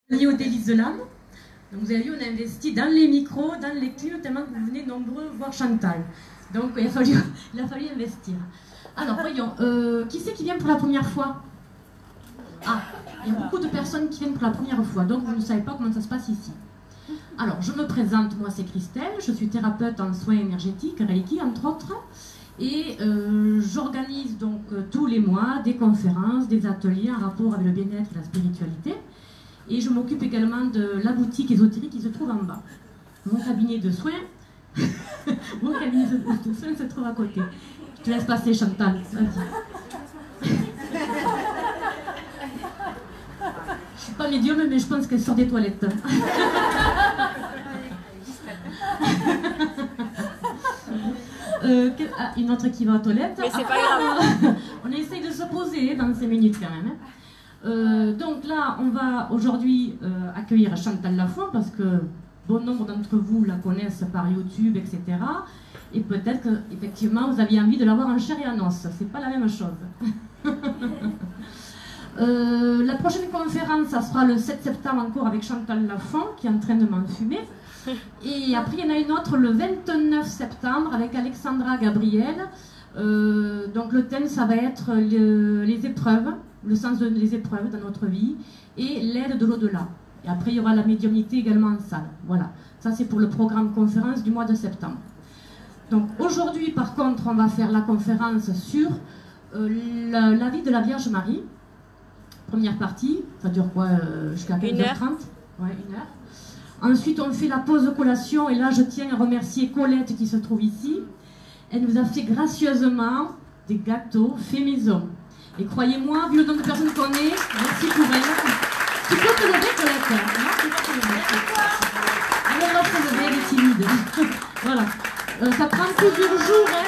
Lié aux délices de l'âme. Donc vous avez vu, on a investi dans les micros, dans les clips, tellement que vous venez nombreux voir Chantal. Donc il a fallu investir. Alors voyons, qui c'est qui vient pour la première fois? Ah, il y a beaucoup de personnes qui viennent pour la première fois, donc vous ne savez pas comment ça se passe ici. Alors je me présente, moi c'est Christelle, je suis thérapeute en soins énergétiques, Reiki entre autres, et j'organise donc tous les mois des conférences, des ateliers en rapport avec le bien-être et la spiritualité. Et je m'occupe également de la boutique ésotérique qui se trouve en bas. Mon cabinet de soins, mon cabinet de soins se trouve à côté. Je te laisse passer, Chantal. Je suis pas médium, mais je pense qu'elle sort des toilettes. Une autre qui va aux toilettes. Mais c'est pas grave. On essaye de se poser dans 5 minutes quand même. Donc là, on va aujourd'hui accueillir Chantal Lafont parce que bon nombre d'entre vous la connaissent par YouTube, etc. Et peut-être qu'effectivement, vous aviez envie de la voir en chair et en os. C'est pas la même chose. La prochaine conférence, ça sera le 7 septembre encore avec Chantal Lafont qui est en train de m'enfumer. Et après, il y en a une autre le 29 septembre avec Alexandra Gabriel. Donc le thème, ça va être les épreuves, le sens des épreuves dans notre vie et l'aide de l'au-delà. Et après, il y aura la médiumnité également en salle. Voilà, ça c'est pour le programme conférence du mois de septembre. Donc aujourd'hui, par contre, on va faire la conférence sur la vie de la Vierge Marie. Première partie, ça dure quoi, jusqu'à 15h30 Ouais, 1 heure. Ensuite, on fait la pause collation et là, je tiens à remercier Colette qui se trouve ici. Elle nous a fait gracieusement des gâteaux faits maison. Et croyez-moi, vu le nombre de personnes qu'on est, merci pour elle. Tu peux te lever, Colette? Non, tu peux te lever. Elle va se lever, elle est timide. Voilà. Ça prend plusieurs jours, hein.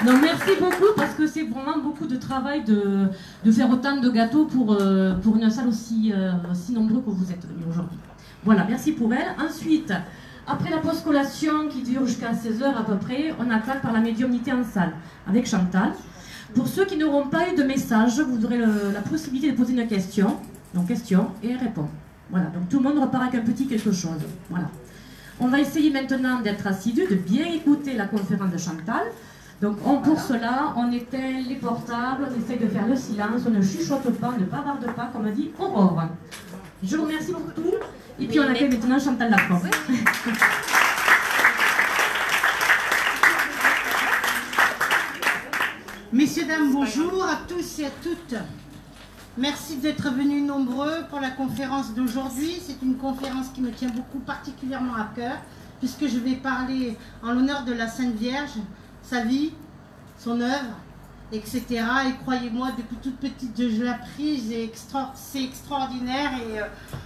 Non, merci beaucoup parce que c'est vraiment beaucoup de travail de faire autant de gâteaux pour une salle aussi nombreux que vous êtes venus aujourd'hui. Voilà, merci pour elle. Ensuite, après la pause collation qui dure jusqu'à 16h à peu près, on attaque par la médiumnité en salle avec Chantal. Pour ceux qui n'auront pas eu de message, vous aurez la possibilité de poser une question. Donc question et répond. Voilà, donc tout le monde repart avec un petit quelque chose. Voilà. On va essayer maintenant d'être assidus, de bien écouter la conférence de Chantal. Donc pour cela, on éteint les portables, on essaye de faire le silence, on ne chuchote pas, on ne bavarde pas, comme a dit Aurore. Je vous remercie pour tout. Et puis on accueille maintenant Chantal Lafont. Messieurs, dames, bonjour à tous et à toutes. Merci d'être venus nombreux pour la conférence d'aujourd'hui. C'est une conférence qui me tient beaucoup particulièrement à cœur, puisque je vais parler en l'honneur de la Sainte Vierge, sa vie, son œuvre, etc. Et croyez-moi, depuis toute petite, je la prise, c'est extraordinaire. Et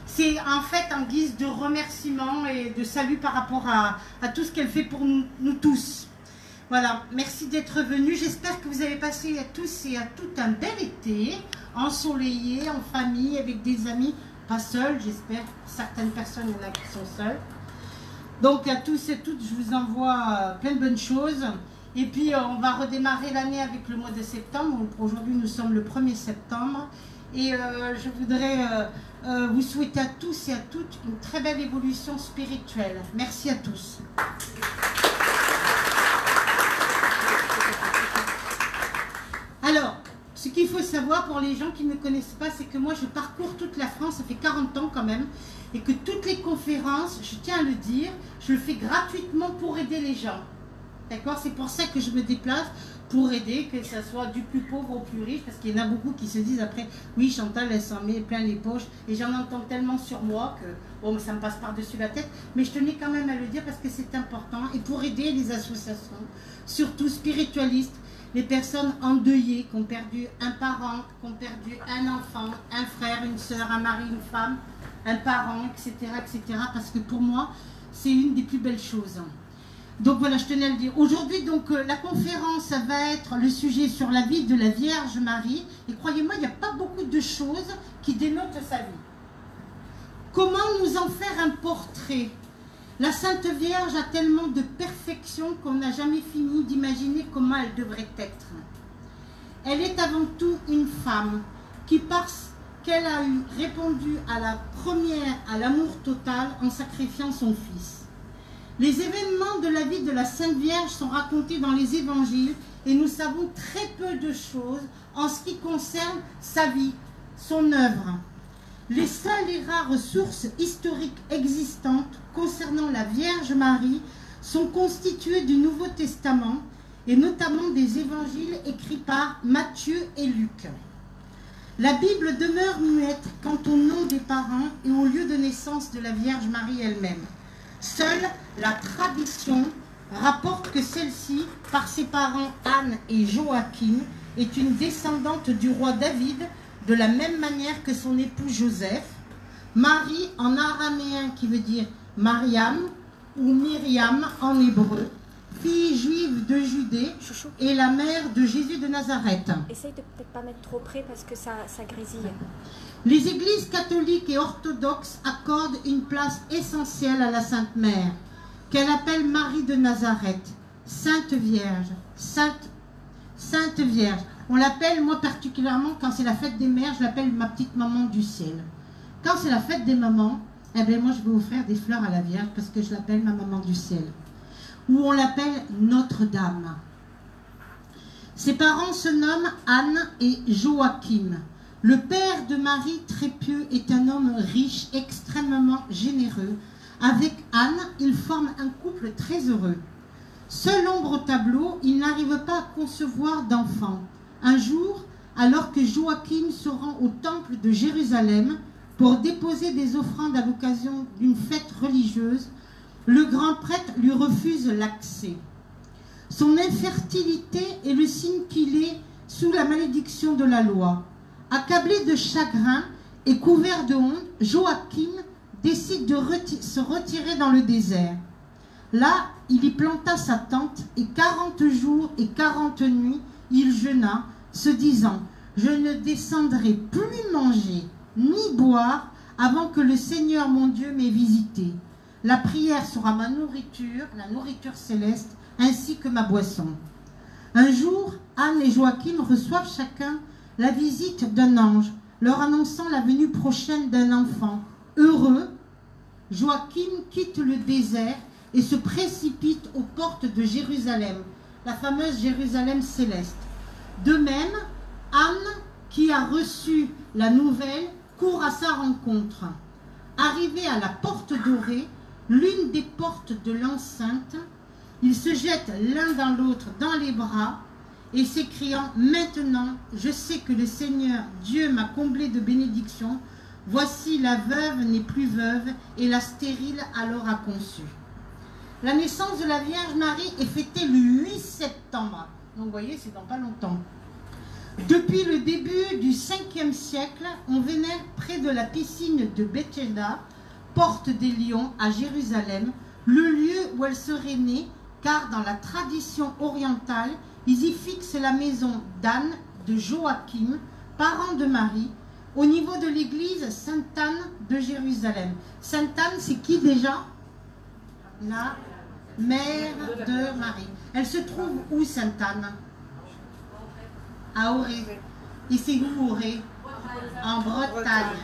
c'est en fait en guise de remerciement et de salut par rapport à tout ce qu'elle fait pour nous tous. Voilà, merci d'être venus. J'espère que vous avez passé à tous et à toutes un bel été, ensoleillé, en famille, avec des amis, pas seuls, j'espère. Certaines personnes, il y en a qui sont seules. Donc à tous et toutes, je vous envoie plein de bonnes choses. Et puis on va redémarrer l'année avec le mois de septembre. Aujourd'hui, nous sommes le 1er septembre. Et je voudrais vous souhaiter à tous et à toutes une très belle évolution spirituelle. Merci à tous. Alors, ce qu'il faut savoir pour les gens qui ne me connaissent pas, c'est que moi je parcours toute la France, ça fait 40 ans quand même, et que toutes les conférences, je tiens à le dire, je le fais gratuitement pour aider les gens. D'accord? C'est pour ça que je me déplace, pour aider, que ce soit du plus pauvre au plus riche, parce qu'il y en a beaucoup qui se disent après, oui Chantal, elle s'en met plein les poches, et j'en entends tellement sur moi que bon, ça me passe par-dessus la tête, mais je tenais quand même à le dire parce que c'est important, et pour aider les associations, surtout spiritualistes, les personnes endeuillées, qui ont perdu un parent, qui ont perdu un enfant, un frère, une soeur, un mari, une femme, un parent, etc., etc., parce que pour moi, c'est une des plus belles choses. Donc voilà, je tenais à le dire. Aujourd'hui, donc, la conférence, ça va être le sujet sur la vie de la Vierge Marie. Et croyez-moi, il n'y a pas beaucoup de choses qui dénotent sa vie. Comment nous en faire un portrait? La Sainte Vierge a tellement de perfection qu'on n'a jamais fini d'imaginer comment elle devrait être. Elle est avant tout une femme qui, qu'elle a répondu à la première à l'amour total en sacrifiant son fils. Les événements de la vie de la Sainte Vierge sont racontés dans les évangiles et nous savons très peu de choses en ce qui concerne sa vie, son œuvre. Les seules et rares sources historiques existantes concernant la Vierge Marie sont constituées du Nouveau Testament et notamment des évangiles écrits par Matthieu et Luc. La Bible demeure muette quant au nom des parents et au lieu de naissance de la Vierge Marie elle-même. Seule la tradition rapporte que celle-ci, par ses parents Anne et Joachim, est une descendante du roi David, de la même manière que son époux Joseph. Marie en araméen qui veut dire Mariam ou Myriam en hébreu, fille juive de Judée et la mère de Jésus de Nazareth. Essaye de peut-être pas mettre trop près parce que ça grésille. Les églises catholiques et orthodoxes accordent une place essentielle à la Sainte Mère, qu'elle appelle Marie de Nazareth, Sainte Vierge, Sainte Vierge. On l'appelle, moi particulièrement, quand c'est la fête des mères, je l'appelle ma petite maman du ciel. Quand c'est la fête des mamans, eh bien moi je vais offrir des fleurs à la Vierge parce que je l'appelle ma maman du ciel. Ou on l'appelle Notre-Dame. Ses parents se nomment Anne et Joachim. Le père de Marie, très pieux, est un homme riche, extrêmement généreux. Avec Anne, ils forment un couple très heureux. Seul ombre au tableau, il n'arrive pas à concevoir d'enfant. Un jour, alors que Joachim se rend au temple de Jérusalem pour déposer des offrandes à l'occasion d'une fête religieuse, le grand prêtre lui refuse l'accès. Son infertilité est le signe qu'il est sous la malédiction de la loi. Accablé de chagrin et couvert de honte, Joachim décide de se retirer dans le désert. Là, il y planta sa tente et 40 jours et 40 nuits, il jeûna, se disant « Je ne descendrai plus manger ni boire avant que le Seigneur mon Dieu m'ait visité. La prière sera ma nourriture, la nourriture céleste, ainsi que ma boisson. » Un jour, Anne et Joachim reçoivent chacun la visite d'un ange, leur annonçant la venue prochaine d'un enfant. Heureux, Joachim quitte le désert et se précipite aux portes de Jérusalem, la fameuse Jérusalem céleste. De même, Anne, qui a reçu la nouvelle, court à sa rencontre. Arrivé à la porte dorée, l'une des portes de l'enceinte, ils se jettent l'un dans l'autre dans les bras et s'écriant « Maintenant, je sais que le Seigneur Dieu m'a comblé de bénédictions. Voici la veuve n'est plus veuve et la stérile alors a conçu. » La naissance de la Vierge Marie est fêtée le 8 septembre. Donc vous voyez, c'est dans pas longtemps. Depuis le début du 5e siècle, on vénère près de la piscine de Bethesda, porte des Lions à Jérusalem, le lieu où elle serait née, car dans la tradition orientale, ils y fixent la maison d'Anne, de Joachim, parent de Marie, au niveau de l'église Sainte-Anne de Jérusalem. Sainte-Anne, c'est qui déjà? La mère de Marie. Elle se trouve où, Sainte-Anne? À Auray. Et c'est où Auray? En Bretagne.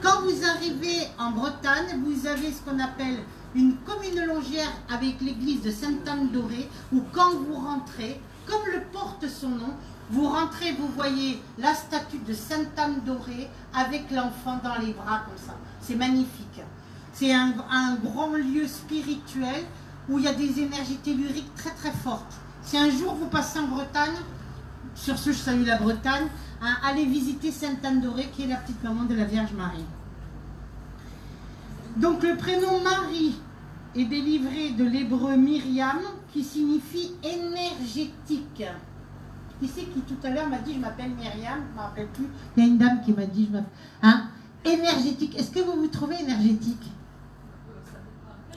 Quand vous arrivez en Bretagne, vous avez ce qu'on appelle une commune longière avec l'église de Sainte-Anne d'Auray, où quand vous rentrez, comme le porte son nom, vous rentrez, vous voyez la statue de Sainte-Anne d'Auray avec l'enfant dans les bras comme ça. C'est magnifique. C'est un grand lieu spirituel où il y a des énergies telluriques très très fortes. Si un jour vous passez en Bretagne, sur ce je salue la Bretagne, hein, allez visiter Sainte-Anne d'Auray qui est la petite maman de la Vierge Marie. Donc le prénom Marie est délivré de l'hébreu Myriam qui signifie énergétique. Qui c'est qui tout à l'heure m'a dit je m'appelle Myriam, je ne me rappelle plus. Il y a une dame qui m'a dit je m'appelle... Hein, énergétique. Est-ce que vous vous trouvez énergétique?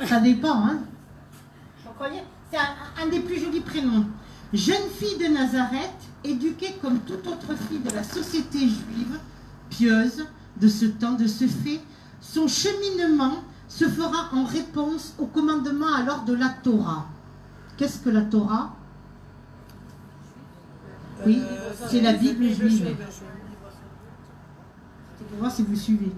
Ça dépend, hein. Vous croyez? C'est un des plus jolis prénoms. Jeune fille de Nazareth, éduquée comme toute autre fille de la société juive, pieuse de ce temps, de ce fait, son cheminement se fera en réponse au commandement alors de la Torah. Qu'est-ce que la Torah? Oui, c'est la Bible juive. C'est pour voir si vous suivez.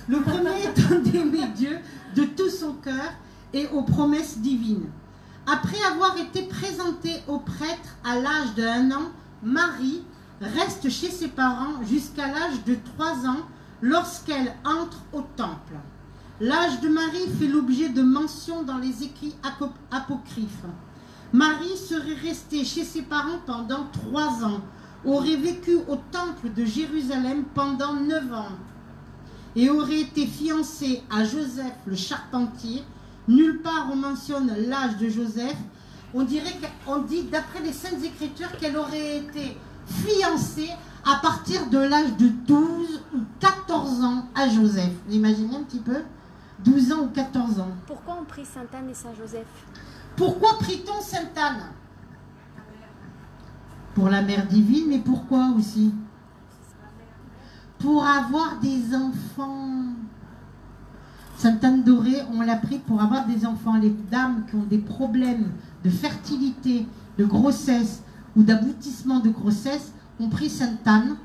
Le premier étant d'aimer Dieu de tout son cœur et aux promesses divines. Après avoir été présentée au prêtre à l'âge d'1 an, Marie reste chez ses parents jusqu'à l'âge de 3 ans lorsqu'elle entre au temple. L'âge de Marie fait l'objet de mentions dans les écrits apocryphes. Marie serait restée chez ses parents pendant 3 ans, aurait vécu au temple de Jérusalem pendant 9 ans et aurait été fiancée à Joseph le charpentier. Nulle part on mentionne l'âge de Joseph. On dit d'après les Saintes Écritures qu'elle aurait été fiancée à partir de l'âge de 12 ou 14 ans à Joseph. Vous imaginez un petit peu? 12 ans ou 14 ans. Pourquoi on prie Sainte Anne et Saint Joseph? Pourquoi prie-t-on Sainte Anne? Pour la mère divine, mais pourquoi aussi? Pour avoir des enfants. Sainte Anne d'Orée, on l'a pris pour avoir des enfants. Les dames qui ont des problèmes de fertilité, de grossesse ou d'aboutissement de grossesse ont pris Sainte Anne.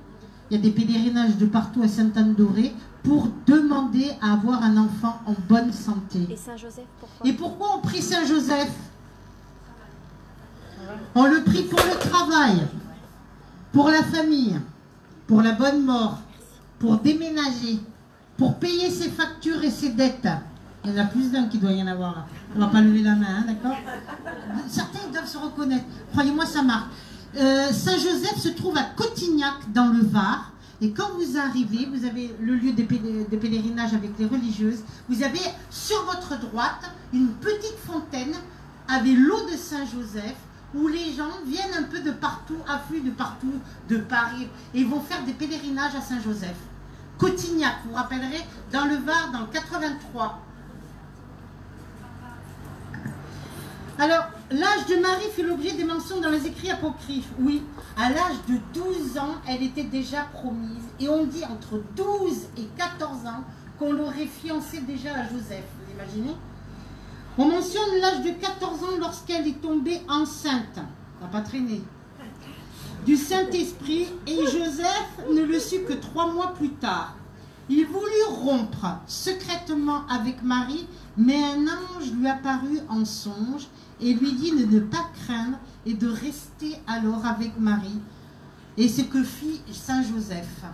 Il y a des pèlerinages de partout à Sainte Anne d'Orée pour demander à avoir un enfant en bonne santé. Et Saint Joseph, pourquoi? Et pourquoi on prie Saint Joseph? On le prie pour le travail, pour la famille, pour la bonne mort, pour déménager, pour payer ses factures et ses dettes. Il y en a plus d'un qui doit y en avoir. On ne va pas lever la main, hein, d'accord? Certains doivent se reconnaître. Croyez-moi, ça marche. Saint Joseph se trouve à Cotignac, dans le Var. Et quand vous arrivez, vous avez le lieu de pèlerinage avec les religieuses. Vous avez sur votre droite une petite fontaine avec l'eau de Saint Joseph, où les gens viennent un peu de partout, affluent de partout, de Paris, et vont faire des pèlerinages à Saint Joseph. Cotignac, vous vous rappellerez, dans le Var, dans le 83. Alors, l'âge de Marie fait l'objet des mentions dans les écrits apocryphes. Oui, à l'âge de 12 ans, elle était déjà promise. Et on dit entre 12 et 14 ans qu'on l'aurait fiancée déjà à Joseph. Vous imaginez? On mentionne l'âge de 14 ans lorsqu'elle est tombée enceinte. On va pas traîner. Du Saint-Esprit, et Joseph ne le sut que 3 mois plus tard. Il voulut rompre secrètement avec Marie, mais un ange lui apparut en songe et lui dit de ne pas craindre et de rester alors avec Marie. Et ce que fit Saint Joseph.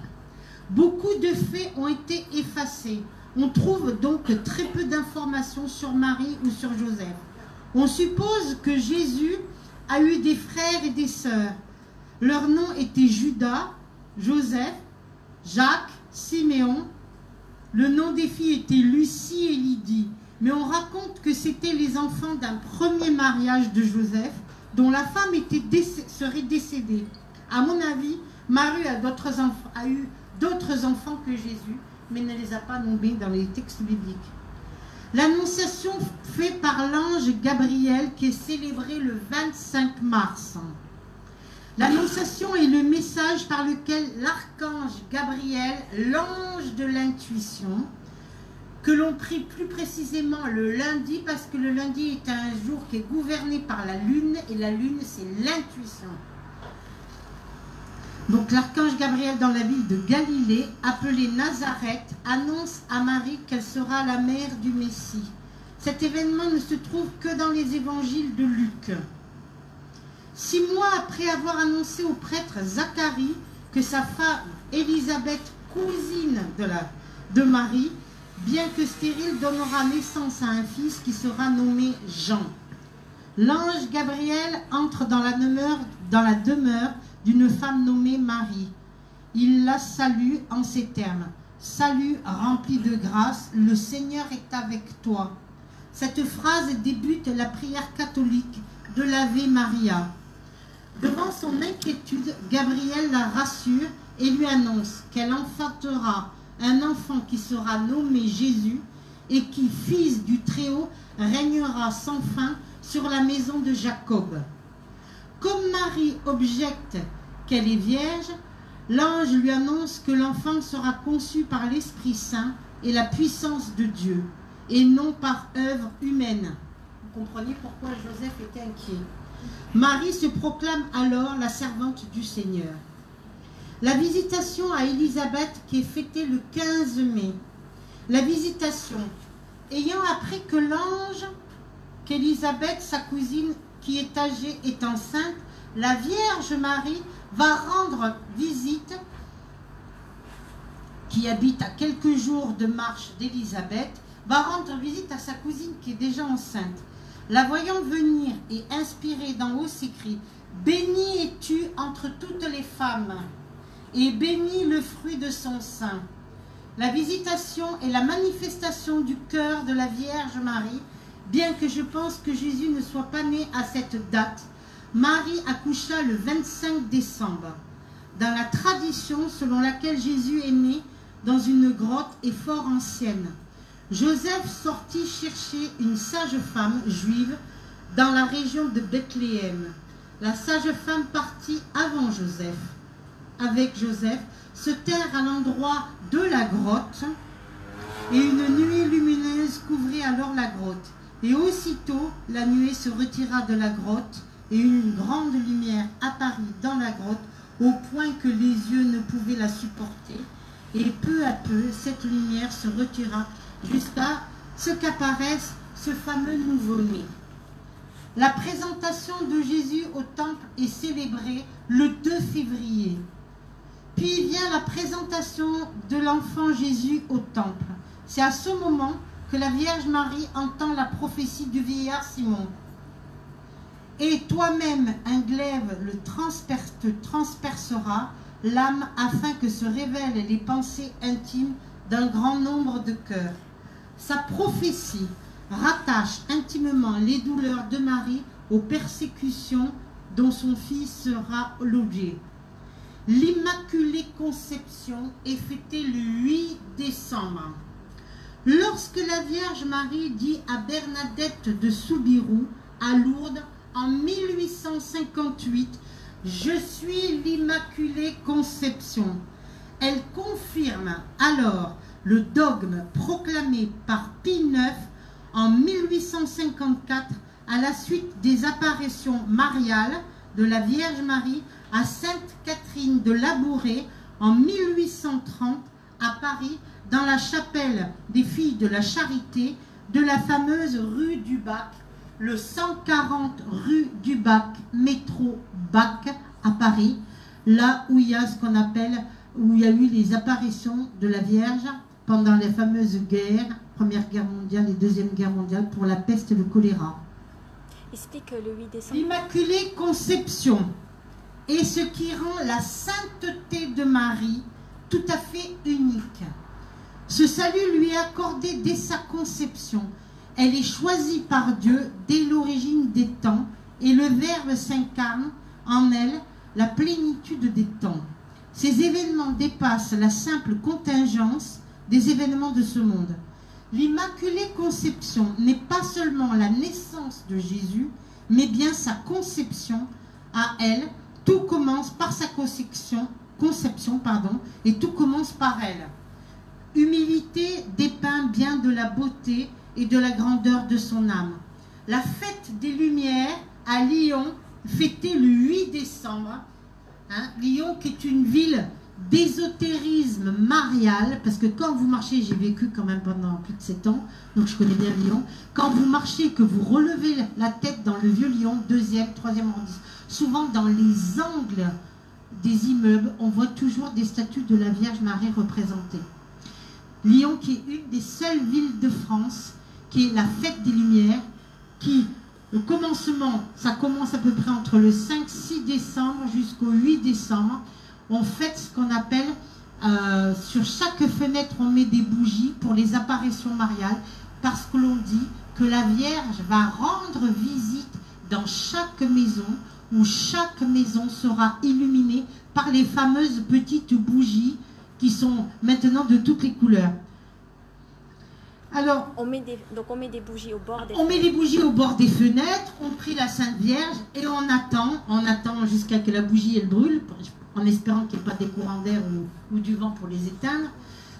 Beaucoup de faits ont été effacés. On trouve donc très peu d'informations sur Marie ou sur Joseph. On suppose que Jésus a eu des frères et des sœurs. Leurs noms étaient Judas, Joseph, Jacques, Siméon. Le nom des filles était Lucie et Lydie. Mais on raconte que c'étaient les enfants d'un premier mariage de Joseph, dont la femme serait décédée. À mon avis, Marie a eu d'autres enfants que Jésus, mais ne les a pas nommés dans les textes bibliques. L'annonciation faite par l'ange Gabriel qui est célébrée le 25 mars. L'annonciation est le message par lequel l'archange Gabriel, l'ange de l'intuition, que l'on prie plus précisément le lundi, parce que le lundi est un jour qui est gouverné par la lune, et la lune c'est l'intuition. Donc l'archange Gabriel dans la ville de Galilée, appelée Nazareth, annonce à Marie qu'elle sera la mère du Messie. Cet événement ne se trouve que dans les évangiles de Luc. 6 mois après avoir annoncé au prêtre Zacharie que sa femme Élisabeth, cousine de Marie, bien que stérile, donnera naissance à un fils qui sera nommé Jean. L'ange Gabriel entre dans la demeure d'une femme nommée Marie. Il la salue en ces termes. « Salut, rempli de grâce, le Seigneur est avec toi. » Cette phrase débute la prière catholique de l'Ave Maria. Devant son inquiétude, Gabriel la rassure et lui annonce qu'elle enfantera un enfant qui sera nommé Jésus et qui, fils du Très-Haut, régnera sans fin sur la maison de Jacob. Comme Marie objecte qu'elle est vierge, l'ange lui annonce que l'enfant sera conçu par l'Esprit Saint et la puissance de Dieu, et non par œuvre humaine. Vous comprenez pourquoi Joseph était inquiet. Marie se proclame alors la servante du Seigneur. La visitation à Élisabeth qui est fêtée le 15 mai. La visitation. Ayant appris que l'ange, qu'Élisabeth, sa cousine qui est âgée, est enceinte, la Vierge Marie va rendre visite, qui habite à quelques jours de marche d'Élisabeth, va rendre visite à sa cousine qui est déjà enceinte. La voyant venir et inspirée d'en haut s'écrie « Bénie es-tu entre toutes les femmes, et béni le fruit de son sein. » La visitation est la manifestation du cœur de la Vierge Marie, bien que je pense que Jésus ne soit pas né à cette date. Marie accoucha le 25 décembre. Dans la tradition selon laquelle Jésus est né dans une grotte est fort ancienne. Joseph sortit chercher une sage-femme juive dans la région de Bethléem. La sage-femme partit avant Joseph. Avec Joseph, se tinrent à l'endroit de la grotte, et une nuée lumineuse couvrit alors la grotte. Et aussitôt, la nuée se retira de la grotte, et une grande lumière apparut dans la grotte, au point que les yeux ne pouvaient la supporter. Et peu à peu, cette lumière se retira jusqu'à ce qu'apparaisse ce fameux nouveau-né. La présentation de Jésus au temple est célébrée le 2 février. Puis vient la présentation de l'enfant Jésus au temple. C'est à ce moment que la Vierge Marie entend la prophétie du vieillard Simon. Et toi-même, un glaive te transpercera l'âme afin que se révèlent les pensées intimes d'un grand nombre de cœurs. Sa prophétie rattache intimement les douleurs de Marie aux persécutions dont son fils sera l'objet. L'Immaculée Conception est fêtée le 8 décembre. Lorsque la Vierge Marie dit à Bernadette de Soubirous, à Lourdes, en 1858, « Je suis l'Immaculée Conception », elle confirme alors le dogme proclamé par Pie IX en 1854 à la suite des apparitions mariales de la Vierge Marie à Sainte Catherine de Labouré en 1830 à Paris, dans la chapelle des Filles de la Charité de la fameuse rue du Bac, le 140 rue du Bac, métro Bac à Paris, là où il y a ce qu'on appelle, où il y a eu les apparitions de la Vierge pendant les fameuses guerres, Première Guerre mondiale et Deuxième Guerre mondiale, pour la peste et le choléra. Explique le 8 décembre. L'Immaculée Conception est ce qui rend la sainteté de Marie tout à fait unique. Ce salut lui est accordé dès sa conception. Elle est choisie par Dieu dès l'origine des temps et le Verbe s'incarne en elle la plénitude des temps. Ces événements dépassent la simple contingence des événements de ce monde. L'Immaculée Conception n'est pas seulement la naissance de Jésus, mais bien sa conception à elle. Tout commence par sa conception, et tout commence par elle. Humilité dépeint bien de la beauté et de la grandeur de son âme. La fête des Lumières à Lyon, fêtée le 8 décembre, Lyon qui est une ville d'ésotérisme marial, parce que quand vous marchez, j'ai vécu quand même pendant plus de 7 ans, donc je connais bien Lyon, quand vous marchez, que vous relevez la tête dans le vieux Lyon, 2e, 3e arrondissement, souvent dans les angles des immeubles, on voit toujours des statues de la Vierge Marie représentées. Lyon qui est une des seules villes de France, qui est la fête des Lumières, qui, le commencement, ça commence à peu près entre le 5-6 décembre jusqu'au 8 décembre. On fête ce qu'on appelle, sur chaque fenêtre, on met des bougies pour les apparitions mariales, parce que l'on dit que la Vierge va rendre visite dans chaque maison, où chaque maison sera illuminée par les fameuses petites bougies qui sont maintenant de toutes les couleurs. Alors, on met des bougies au bord des fenêtres. On met les bougies au bord des fenêtres, on prie la Sainte Vierge et on attend jusqu'à que la bougie elle brûle, en espérant qu'il n'y ait pas des courants d'air ou du vent pour les éteindre,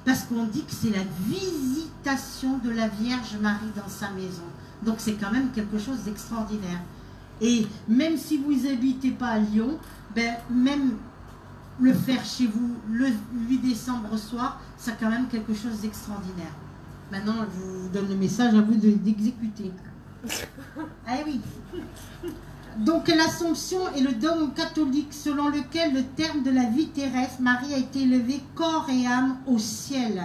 parce qu'on dit que c'est la visitation de la Vierge Marie dans sa maison. Donc c'est quand même quelque chose d'extraordinaire. Et même si vous n'habitez pas à Lyon, ben, même le faire chez vous le 8 décembre soir, c'est quand même quelque chose d'extraordinaire. Maintenant, je vous donne le message, à vous d'exécuter. Ah oui. Donc l'Assomption est le dogme catholique selon lequel le terme de la vie terrestre, Marie a été élevée corps et âme au ciel.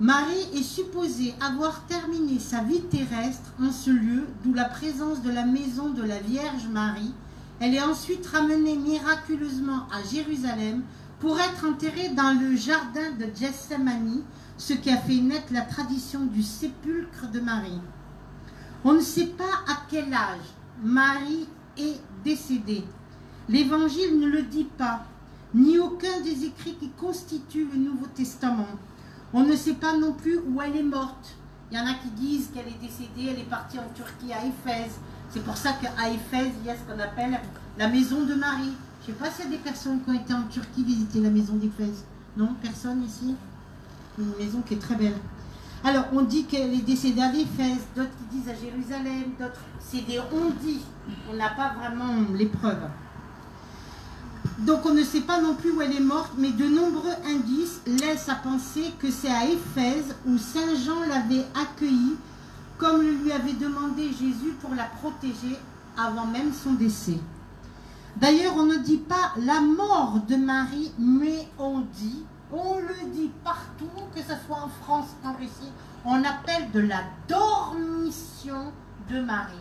Marie est supposée avoir terminé sa vie terrestre en ce lieu, d'où la présence de la maison de la Vierge Marie. Elle est ensuite ramenée miraculeusement à Jérusalem pour être enterrée dans le jardin de Gethsémani, ce qui a fait naître la tradition du sépulcre de Marie. On ne sait pas à quel âge Marie est décédée. L'Évangile ne le dit pas, ni aucun des écrits qui constituent le Nouveau Testament. On ne sait pas non plus où elle est morte. Il y en a qui disent qu'elle est décédée, elle est partie en Turquie, à Éphèse. C'est pour ça qu'à Éphèse, il y a ce qu'on appelle la maison de Marie. Je ne sais pas s'il y a des personnes qui ont été en Turquie visiter la maison d'Éphèse. Non, personne ici? Une maison qui est très belle. Alors, on dit qu'elle est décédée à Éphèse, d'autres qui disent à Jérusalem, d'autres... C'est des on-dit. On n'a pas vraiment les preuves. Donc, on ne sait pas non plus où elle est morte, mais de nombreux indices laissent à penser que c'est à Éphèse où Saint Jean l'avait accueillie, comme le lui avait demandé Jésus pour la protéger avant même son décès. D'ailleurs, on ne dit pas la mort de Marie, mais on le dit partout, que ce soit en France, en Russie, on appelle de la dormition de Marie.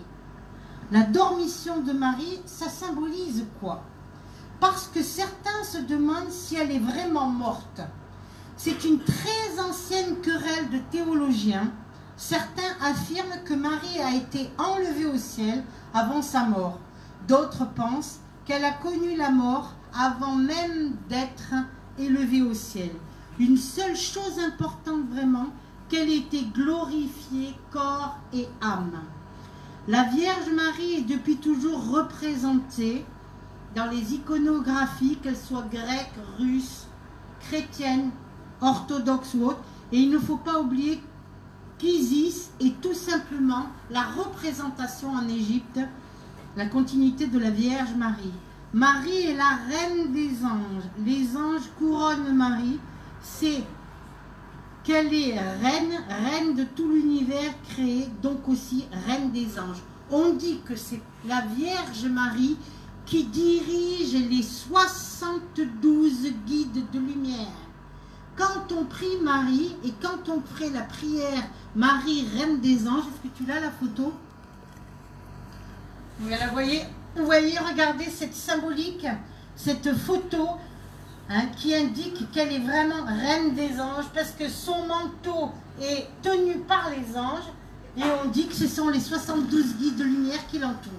La dormition de Marie, ça symbolise quoi? Parce que certains se demandent si elle est vraiment morte. C'est une très ancienne querelle de théologiens. Certains affirment que Marie a été enlevée au ciel avant sa mort. D'autres pensent qu'elle a connu la mort avant même d'être élevée au ciel. Une seule chose importante vraiment, qu'elle ait été glorifiée corps et âme. La Vierge Marie est depuis toujours représentée dans les iconographies, qu'elles soient grecques, russes, chrétiennes, orthodoxes ou autres. Et il ne faut pas oublier qu'Isis est tout simplement la représentation en Égypte, la continuité de la Vierge Marie. Marie est la reine des anges. Les anges couronnent Marie. C'est qu'elle est reine de tout l'univers créé, donc aussi reine des anges. On dit que c'est la Vierge Marie qui dirige les 72 guides de lumière. Quand on prie Marie et quand on fait la prière Marie, reine des anges, est-ce que tu l'as la photo? Vous la voyez? Vous voyez, regardez cette symbolique, cette photo qui indique qu'elle est vraiment reine des anges parce que son manteau est tenu par les anges et on dit que ce sont les 72 guides de lumière qui l'entourent.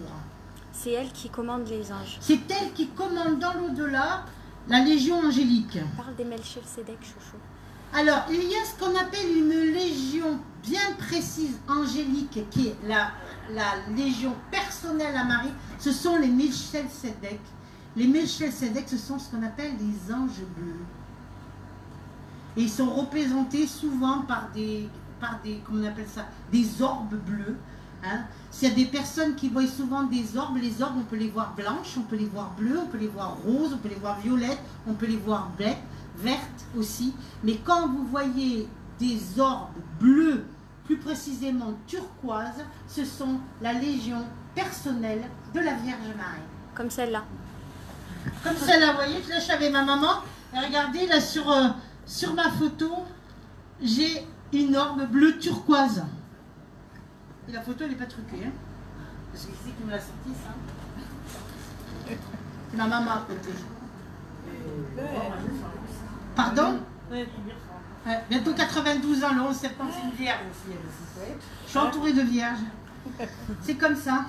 C'est elle qui commande les anges. C'est elle qui commande dans l'au-delà la légion angélique. Parle des Melchisedec, chouchou. Alors, il y a ce qu'on appelle une légion bien précise angélique qui est la légion personnelle à Marie. Ce sont les Melchisedec. Les Melchisedec, ce sont ce qu'on appelle des anges bleus. Et ils sont représentés souvent par des comment on appelle ça, des orbes bleus. S'il y a des personnes qui voient souvent des orbes, les orbes, on peut les voir blanches, on peut les voir bleues, on peut les voir roses, on peut les voir violettes, on peut les voir vertes aussi. Mais quand vous voyez des orbes bleus, plus précisément turquoise, ce sont la légion personnelle de la Vierge Marie. Comme celle-là. Comme celle-là, vous voyez, là j'avais ma maman. Et regardez, là sur ma photo, j'ai une orbe bleue turquoise. Et la photo, elle n'est pas truquée. Hein, parce que c'est qui me l'a sorti, ça. C'est ma maman à côté. Pardon? Bientôt 92 ans, le 11 septembre, c'est une vierge aussi. Je suis entourée de vierges. C'est comme ça.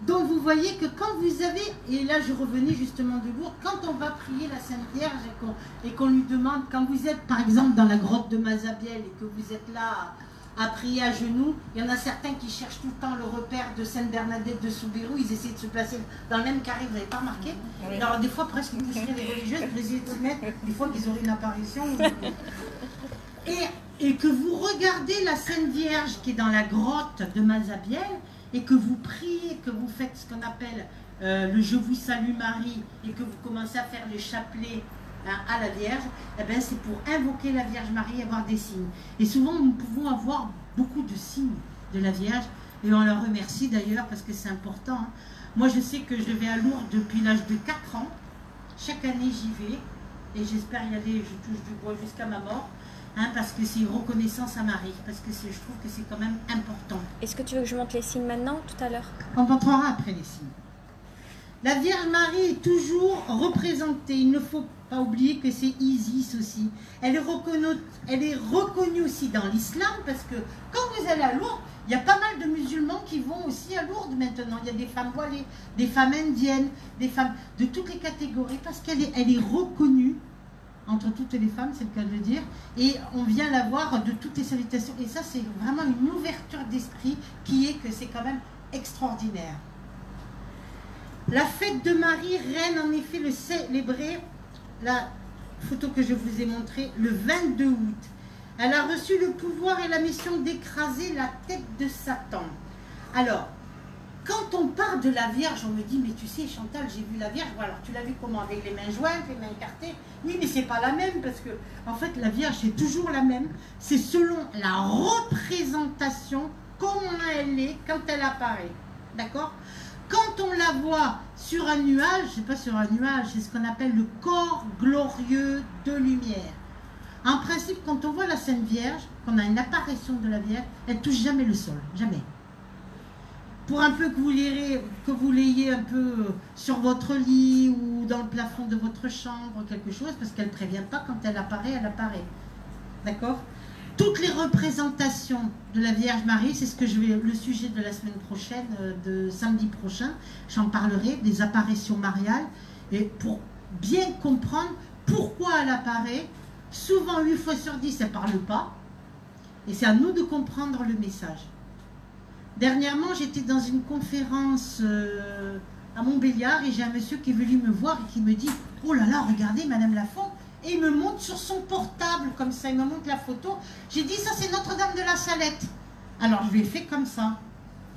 Donc vous voyez que quand vous avez, et là je revenais justement de Lourdes, quand on va prier la Sainte Vierge et qu'on lui demande, quand vous êtes par exemple dans la grotte de Mazabiel et que vous êtes là à prier à genoux, il y en a certains qui cherchent tout le temps le repère de Sainte Bernadette de Soubirous, ils essaient de se placer dans le même carré, vous n'avez pas remarqué? Alors des fois presque vous serez les religieuses, vous essayez de se mettre, des fois qu'ils auraient une apparition. Et que vous regardez la Sainte Vierge qui est dans la grotte de Mazabiel, et que vous priez, que vous faites ce qu'on appelle le Je vous salue Marie et que vous commencez à faire le chapelet à la Vierge, eh ben, c'est pour invoquer la Vierge Marie et avoir des signes. Et souvent, nous pouvons avoir beaucoup de signes de la Vierge et on la remercie d'ailleurs parce que c'est important. Hein. Moi, je sais que je vais à Lourdes depuis l'âge de 4 ans. Chaque année, j'y vais et j'espère y aller, je touche du bois jusqu'à ma mort. Hein, parce que c'est une reconnaissance à Marie, parce que je trouve que c'est quand même important. Est-ce que tu veux que je montre les signes maintenant ou tout à l'heure? On montrera après les signes. La Vierge Marie est toujours représentée. Il ne faut pas oublier que c'est Isis aussi. Elle est reconnue aussi dans l'islam, parce que quand vous allez à Lourdes, il y a pas mal de musulmans qui vont aussi à Lourdes maintenant. Il y a des femmes voilées, des femmes indiennes, des femmes de toutes les catégories, parce qu'elle est reconnue entre toutes les femmes, c'est le cas de le dire, et on vient la voir de toutes les salutations. Et ça, c'est vraiment une ouverture d'esprit qui est que c'est quand même extraordinaire. La fête de Marie, reine, en effet, le célébrer, la photo que je vous ai montrée, le 22 août. Elle a reçu le pouvoir et la mission d'écraser la tête de Satan. Alors, quand on parle de la Vierge, on me dit, mais tu sais Chantal, j'ai vu la Vierge. Alors tu l'as vu comment? Avec les mains jointes, les mains écartées? Oui, mais c'est pas la même, parce que en fait la Vierge c'est toujours la même. C'est selon la représentation, comment elle est quand elle apparaît. D'accord? Quand on la voit sur un nuage, c'est pas sur un nuage, c'est ce qu'on appelle le corps glorieux de lumière. En principe, quand on voit la Sainte Vierge, qu'on a une apparition de la Vierge, elle touche jamais le sol, jamais. Pour un peu que vous l'ayez un peu sur votre lit ou dans le plafond de votre chambre, quelque chose, parce qu'elle ne prévient pas, quand elle apparaît, elle apparaît. D'accord? Toutes les représentations de la Vierge Marie, c'est ce que le sujet de la semaine prochaine, de samedi prochain, j'en parlerai, des apparitions mariales, et pour bien comprendre pourquoi elle apparaît, souvent 8 fois sur 10, elle ne parle pas, et c'est à nous de comprendre le message. Dernièrement, j'étais dans une conférence à Montbéliard et j'ai un monsieur qui est venu me voir et qui me dit « Oh là là, regardez Madame Lafont !» Et il me montre sur son portable, comme ça, il me montre la photo. J'ai dit « Ça, c'est Notre-Dame de la Salette. » Alors, je lui ai fait comme ça.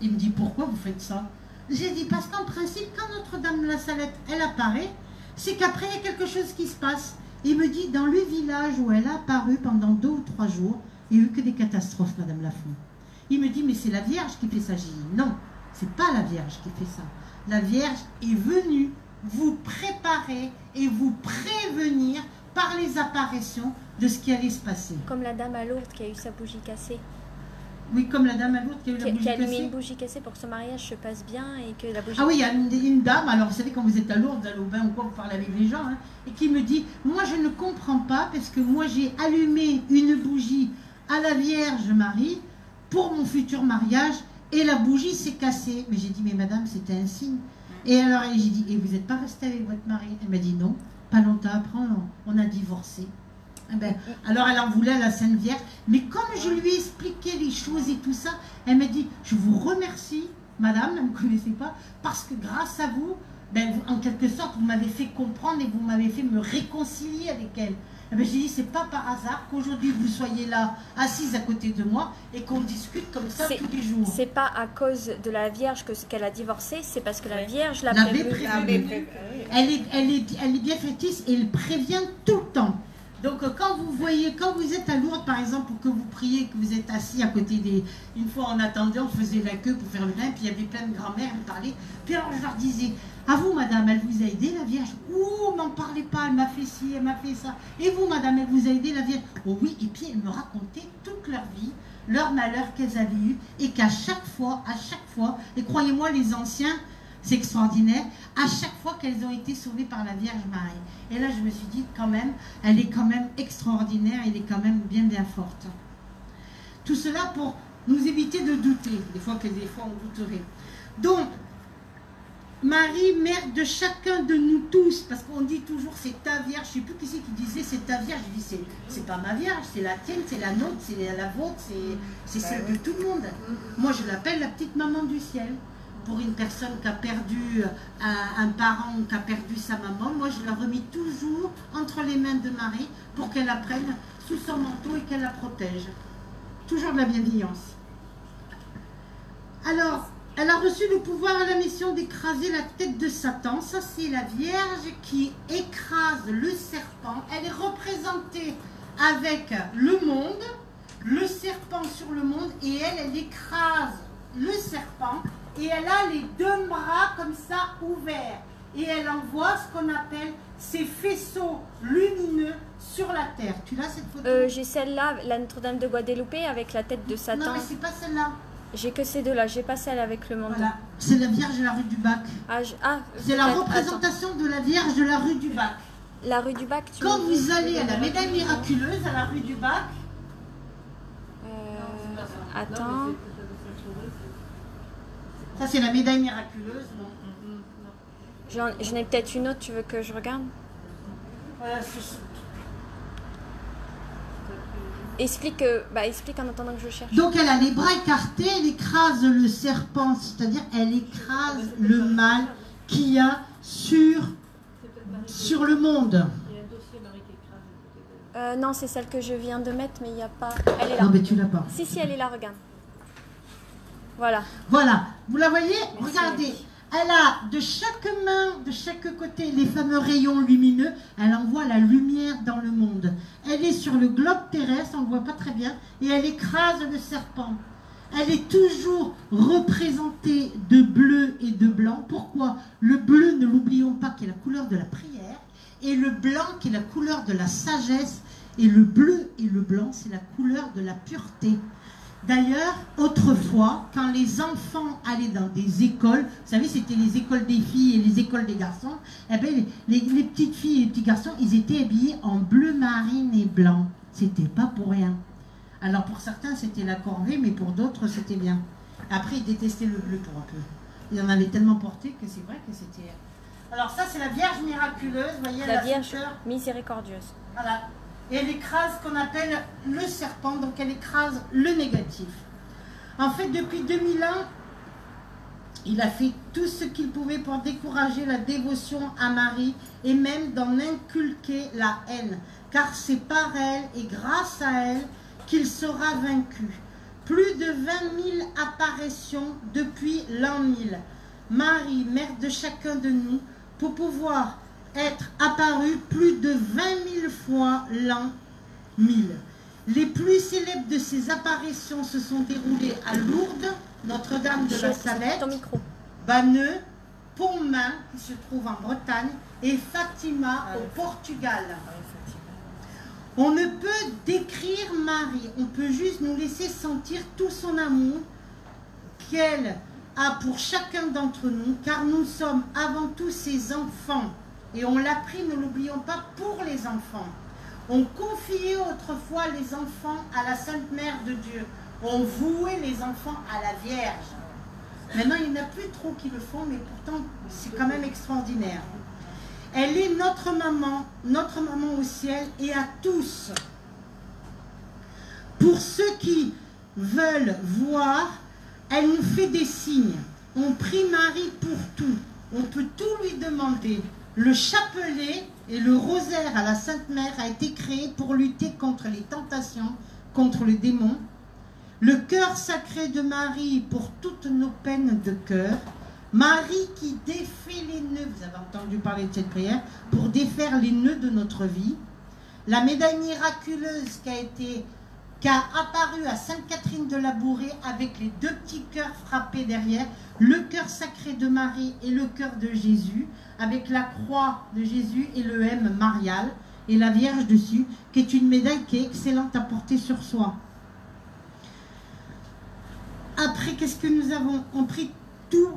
Il me dit « Pourquoi vous faites ça ?» J'ai dit « Parce qu'en principe, quand Notre-Dame de la Salette, elle apparaît, c'est qu'après, il y a quelque chose qui se passe. » Et il me dit « Dans le village où elle a apparu pendant 2 ou 3 jours, il n'y a eu que des catastrophes, Madame Lafont. » Il me dit, mais c'est la Vierge qui fait ça. J'ai dit, non, c'est pas la Vierge qui fait ça. La Vierge est venue vous préparer et vous prévenir par les apparitions de ce qui allait se passer. Comme la dame à Lourdes qui a eu sa bougie cassée. Oui, comme la dame à Lourdes qui a eu la bougie qui a allumé cassée. une bougie cassée pour que son mariage se passe bien et que la bougie... Ah oui, il y a une dame, alors vous savez quand vous êtes à Lourdes, vous allez au bain ou quoi, vous parlez avec les gens, hein, et qui me dit, moi je ne comprends pas parce que moi j'ai allumé une bougie à la Vierge Marie pour mon futur mariage, et la bougie s'est cassée. Mais j'ai dit, mais madame, c'était un signe. Et alors, j'ai dit, et vous n'êtes pas restée avec votre mari? Elle m'a dit, non. Pas longtemps après, on a divorcé. Eh ben, alors, elle en voulait à la Sainte Vierge. Mais comme je lui ai expliqué les choses et tout ça, elle m'a dit, je vous remercie, madame, elle ne me connaissait pas, parce que grâce à vous, ben, en quelque sorte, vous m'avez fait comprendre et vous m'avez fait me réconcilier avec elle. Eh ben, j'ai dit, c'est pas par hasard qu'aujourd'hui vous soyez là, assise à côté de moi, et qu'on discute comme ça tous les jours. C'est pas à cause de la Vierge qu'elle a divorcé, c'est parce que la Vierge l'a prévenue. Elle est bien fétiche et elle prévient tout le temps. Donc quand vous êtes à Lourdes par exemple, ou que vous priez, que vous êtes assis à côté des... Une fois on attendait, on faisait la queue pour faire le bain, puis il y avait plein de grand-mères, elles parlaient. Puis alors je leur disais, à vous madame, elle vous a aidé la Vierge? Oh, m'en parlez pas, elle m'a fait ci, elle m'a fait ça. Et vous madame, elle vous a aidé la Vierge? Oh oui, et puis elles me racontaient toute leur vie, leurs malheurs qu'elles avaient eu, et qu'à chaque fois, et croyez-moi les anciens, c'est extraordinaire, à chaque fois qu'elles ont été sauvées par la Vierge Marie. Et là, je me suis dit, quand même, elle est quand même extraordinaire, elle est quand même bien, bien forte. Tout cela pour nous éviter de douter, des fois on douterait. Donc, Marie, mère de chacun de nous tous, parce qu'on dit toujours c'est ta Vierge, je ne sais plus qui c'est qui disait c'est ta Vierge, je dis c'est pas ma Vierge, c'est la tienne, c'est la nôtre, c'est la vôtre, c'est celle de tout le monde. Moi je l'appelle la petite maman du ciel. Pour une personne qui a perdu un parent, qui a perdu sa maman, moi je la remis toujours entre les mains de Marie pour qu'elle la prenne sous son manteau et qu'elle la protège. Toujours de la bienveillance. Alors, elle a reçu le pouvoir et la mission d'écraser la tête de Satan. Ça, c'est la Vierge qui écrase le serpent. Elle est représentée avec le monde, le serpent sur le monde, et elle écrase le serpent, et elle a les deux bras comme ça ouverts, et elle envoie ce qu'on appelle ces faisceaux lumineux sur la terre. Tu l'as cette photo? J'ai celle-là, la Notre-Dame de Guadeloupe avec la tête de Satan. Non, mais c'est pas celle-là. J'ai que ces deux-là, j'ai pas celle avec le monde. Voilà, c'est la Vierge de la rue du Bac. C'est la représentation de la Vierge de la rue du Bac. La rue du Bac, tu Quand vous allez à la médaille miraculeuse, à la rue du Bac. Attends. Ça, c'est la médaille miraculeuse. J'en ai peut-être une autre, tu veux que je regarde? Voilà, explique en attendant que je cherche. donc elle a les bras écartés, elle écrase le serpent, c'est-à-dire elle écrase le mal qu'il y a sur le monde. Non, c'est celle que je viens de mettre, mais il n'y a pas... Elle est là. Non, mais tu l'as pas. Si, elle est là, regarde. Voilà. Voilà, vous la voyez? Regardez, elle a de chaque main, de chaque côté, les fameux rayons lumineux. Elle envoie la lumière dans le monde. Elle est sur le globe terrestre, on ne le voit pas très bien, et elle écrase le serpent. Elle est toujours représentée de bleu et de blanc. Pourquoi? Le bleu, ne l'oublions pas, qui est la couleur de la prière, et le blanc, qui est la couleur de la sagesse, et le bleu et le blanc, c'est la couleur de la pureté. D'ailleurs, autrefois, quand les enfants allaient dans des écoles, vous savez, c'était les écoles des filles et les écoles des garçons, eh bien, les petites filles et les petits garçons, ils étaient habillés en bleu marine et blanc. C'était pas pour rien. Alors pour certains, c'était la corvée, mais pour d'autres, c'était bien. Après, ils détestaient le bleu pour un peu. Ils en avaient tellement porté que c'est vrai que c'était... Alors ça, c'est la Vierge miraculeuse, vous voyez, la Vierge miséricordieuse. Voilà. Et elle écrase ce qu'on appelle le serpent, donc elle écrase le négatif. En fait, depuis 2000 ans, il a fait tout ce qu'il pouvait pour décourager la dévotion à Marie et même d'en inculquer la haine, car c'est par elle et grâce à elle qu'il sera vaincu. Plus de 20 000 apparitions depuis l'an 1000. Marie, mère de chacun de nous, pour pouvoir être apparue plus de 20 000 fois l'an 1000. Les plus célèbres de ces apparitions se sont déroulées à Lourdes, Notre-Dame de la Salette, Banneux, Pontmain, qui se trouve en Bretagne, et Fatima au Portugal. On ne peut décrire Marie, on peut juste nous laisser sentir tout son amour qu'elle a pour chacun d'entre nous, car nous sommes avant tout ses enfants. Et on l'a pris, ne l'oublions pas, pour les enfants. On confiait autrefois les enfants à la Sainte Mère de Dieu. On vouait les enfants à la Vierge. Maintenant, il n'y en a plus trop qui le font, mais pourtant, c'est quand même extraordinaire. Elle est notre maman au ciel et à tous. Pour ceux qui veulent voir, elle nous fait des signes. On prie Marie pour tout. On peut tout lui demander. Le chapelet et le rosaire à la Sainte Mère a été créé pour lutter contre les tentations, contre le démon. Le cœur sacré de Marie pour toutes nos peines de cœur. Marie qui défait les nœuds, vous avez entendu parler de cette prière, pour défaire les nœuds de notre vie. La médaille miraculeuse qui a apparu à Sainte-Catherine de la Bourrée avec les deux petits cœurs frappés derrière, le cœur sacré de Marie et le cœur de Jésus, avec la croix de Jésus et le M marial, et la Vierge dessus, qui est une médaille qui est excellente à porter sur soi. Après, qu'est-ce que nous avons? On prie tout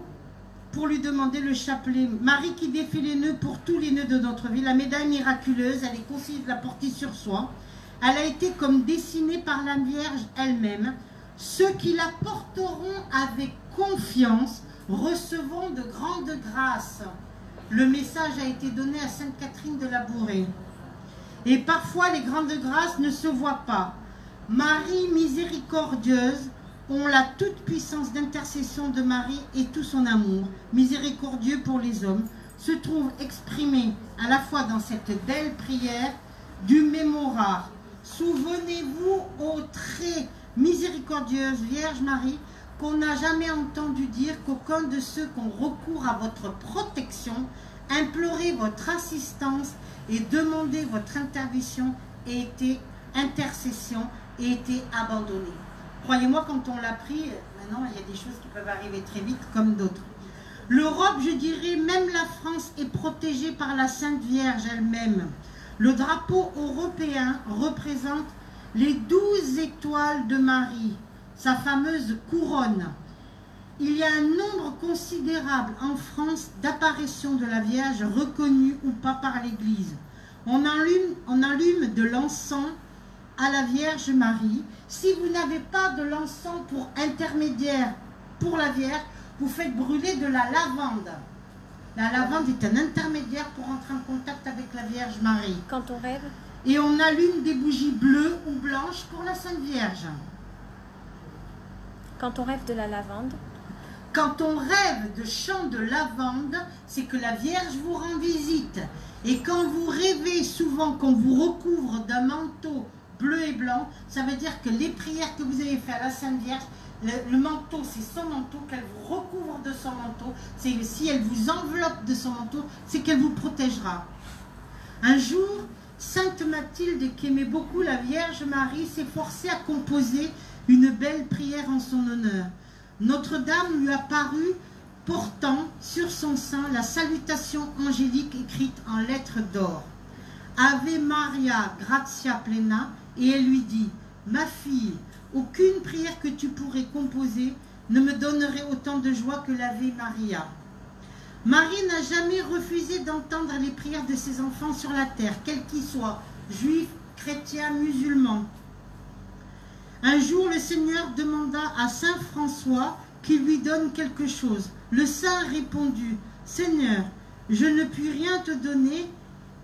pour lui demander le chapelet. Marie qui défait les nœuds pour tous les nœuds de notre vie. La médaille miraculeuse, elle est conseillée de la porter sur soi. Elle a été comme dessinée par la Vierge elle-même. Ceux qui la porteront avec confiance recevront de grandes grâces. Le message a été donné à Sainte Catherine de la Bourrée. Et parfois, les grandes grâces ne se voient pas. Marie miséricordieuse, ont la toute puissance d'intercession de Marie et tout son amour, miséricordieux pour les hommes, se trouve exprimé à la fois dans cette belle prière du mémorare. Souvenez-vous, ô très miséricordieuse Vierge Marie, qu'on n'a jamais entendu dire qu'aucun de ceux qui ont recours à votre protection, implorer votre assistance et demander votre intervention ait été intercession et été abandonné. Croyez-moi, quand on l'a pris, maintenant il y a des choses qui peuvent arriver très vite comme d'autres. L'Europe, je dirais, même la France est protégée par la Sainte Vierge elle-même. Le drapeau européen représente les 12 étoiles de Marie, sa fameuse couronne. Il y a un nombre considérable en France d'apparitions de la Vierge reconnues ou pas par l'Église. On allume de l'encens à la Vierge Marie. Si vous n'avez pas de l'encens pour intermédiaire pour la Vierge, vous faites brûler de la lavande. La lavande est un intermédiaire pour entrer en contact avec la Vierge Marie. Quand on rêve? Et on allume des bougies bleues ou blanches pour la Sainte Vierge. Quand on rêve de la lavande? Quand on rêve de chants de lavande, c'est que la Vierge vous rend visite. Et quand vous rêvez souvent qu'on vous recouvre d'un manteau bleu et blanc, ça veut dire que les prières que vous avez faites à la Sainte Vierge, le manteau, c'est son manteau, qu'elle vous recouvre de son manteau. Si elle vous enveloppe de son manteau, c'est qu'elle vous protégera. Un jour, Sainte Mathilde, qui aimait beaucoup la Vierge Marie, s'est forcée à composer une belle prière en son honneur. Notre-Dame lui apparut portant sur son sein la salutation angélique écrite en lettres d'or. Ave Maria, gratia plena, et elle lui dit, ma fille, aucune prière que tu pourrais composer ne me donnerait autant de joie que l'Ave Maria. Marie n'a jamais refusé d'entendre les prières de ses enfants sur la terre, quels qu'ils soient, juifs, chrétiens, musulmans. Un jour, le Seigneur demanda à saint François qu'il lui donne quelque chose. Le saint répondit, Seigneur, je ne puis rien te donner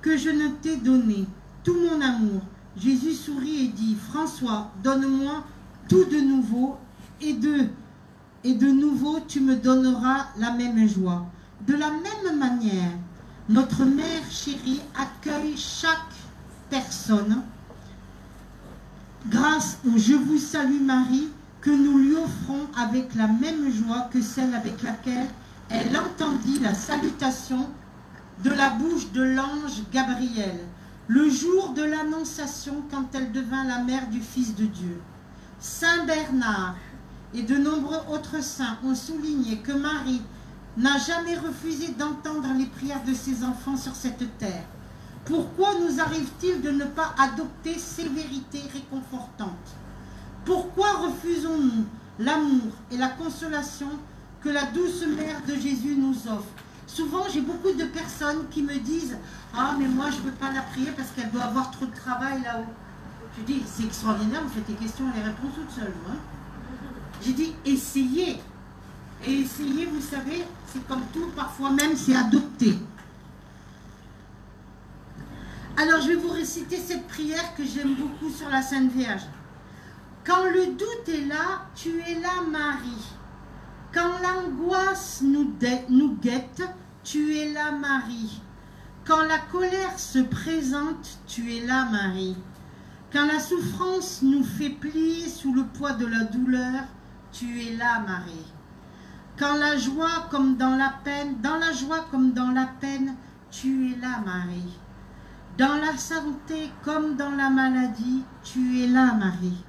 que je ne t'ai donné, tout mon amour. Jésus sourit et dit, François, donne-moi tout de nouveau, et de nouveau tu me donneras la même joie. De la même manière, notre mère chérie accueille chaque personne grâce au Je vous salue Marie que nous lui offrons avec la même joie que celle avec laquelle elle entendit la salutation de la bouche de l'ange Gabriel, le jour de l'Annonciation quand elle devint la mère du Fils de Dieu. Saint Bernard et de nombreux autres saints ont souligné que Marie n'a jamais refusé d'entendre les prières de ses enfants sur cette terre. Pourquoi nous arrive-t-il de ne pas adopter ces vérités réconfortantes? Pourquoi refusons-nous l'amour et la consolation que la douce mère de Jésus nous offre? Souvent, j'ai beaucoup de personnes qui me disent « Ah, mais moi, je ne peux pas la prier parce qu'elle doit avoir trop de travail là-haut. » Je dis « C'est extraordinaire, vous faites les questions et les réponses toutes seules. Hein » J'ai dit « Essayez. » Et essayer, vous savez, c'est comme tout, parfois même c'est adopté. Alors je vais vous réciter cette prière que j'aime beaucoup sur la Sainte Vierge. Quand le doute est là, tu es là Marie. Quand l'angoisse nous guette, tu es là Marie. Quand la colère se présente, tu es là Marie. Quand la souffrance nous fait plier sous le poids de la douleur, tu es là Marie. Quand la joie comme dans la peine, dans la joie comme dans la peine, tu es là Marie. Dans la santé comme dans la maladie, tu es là Marie.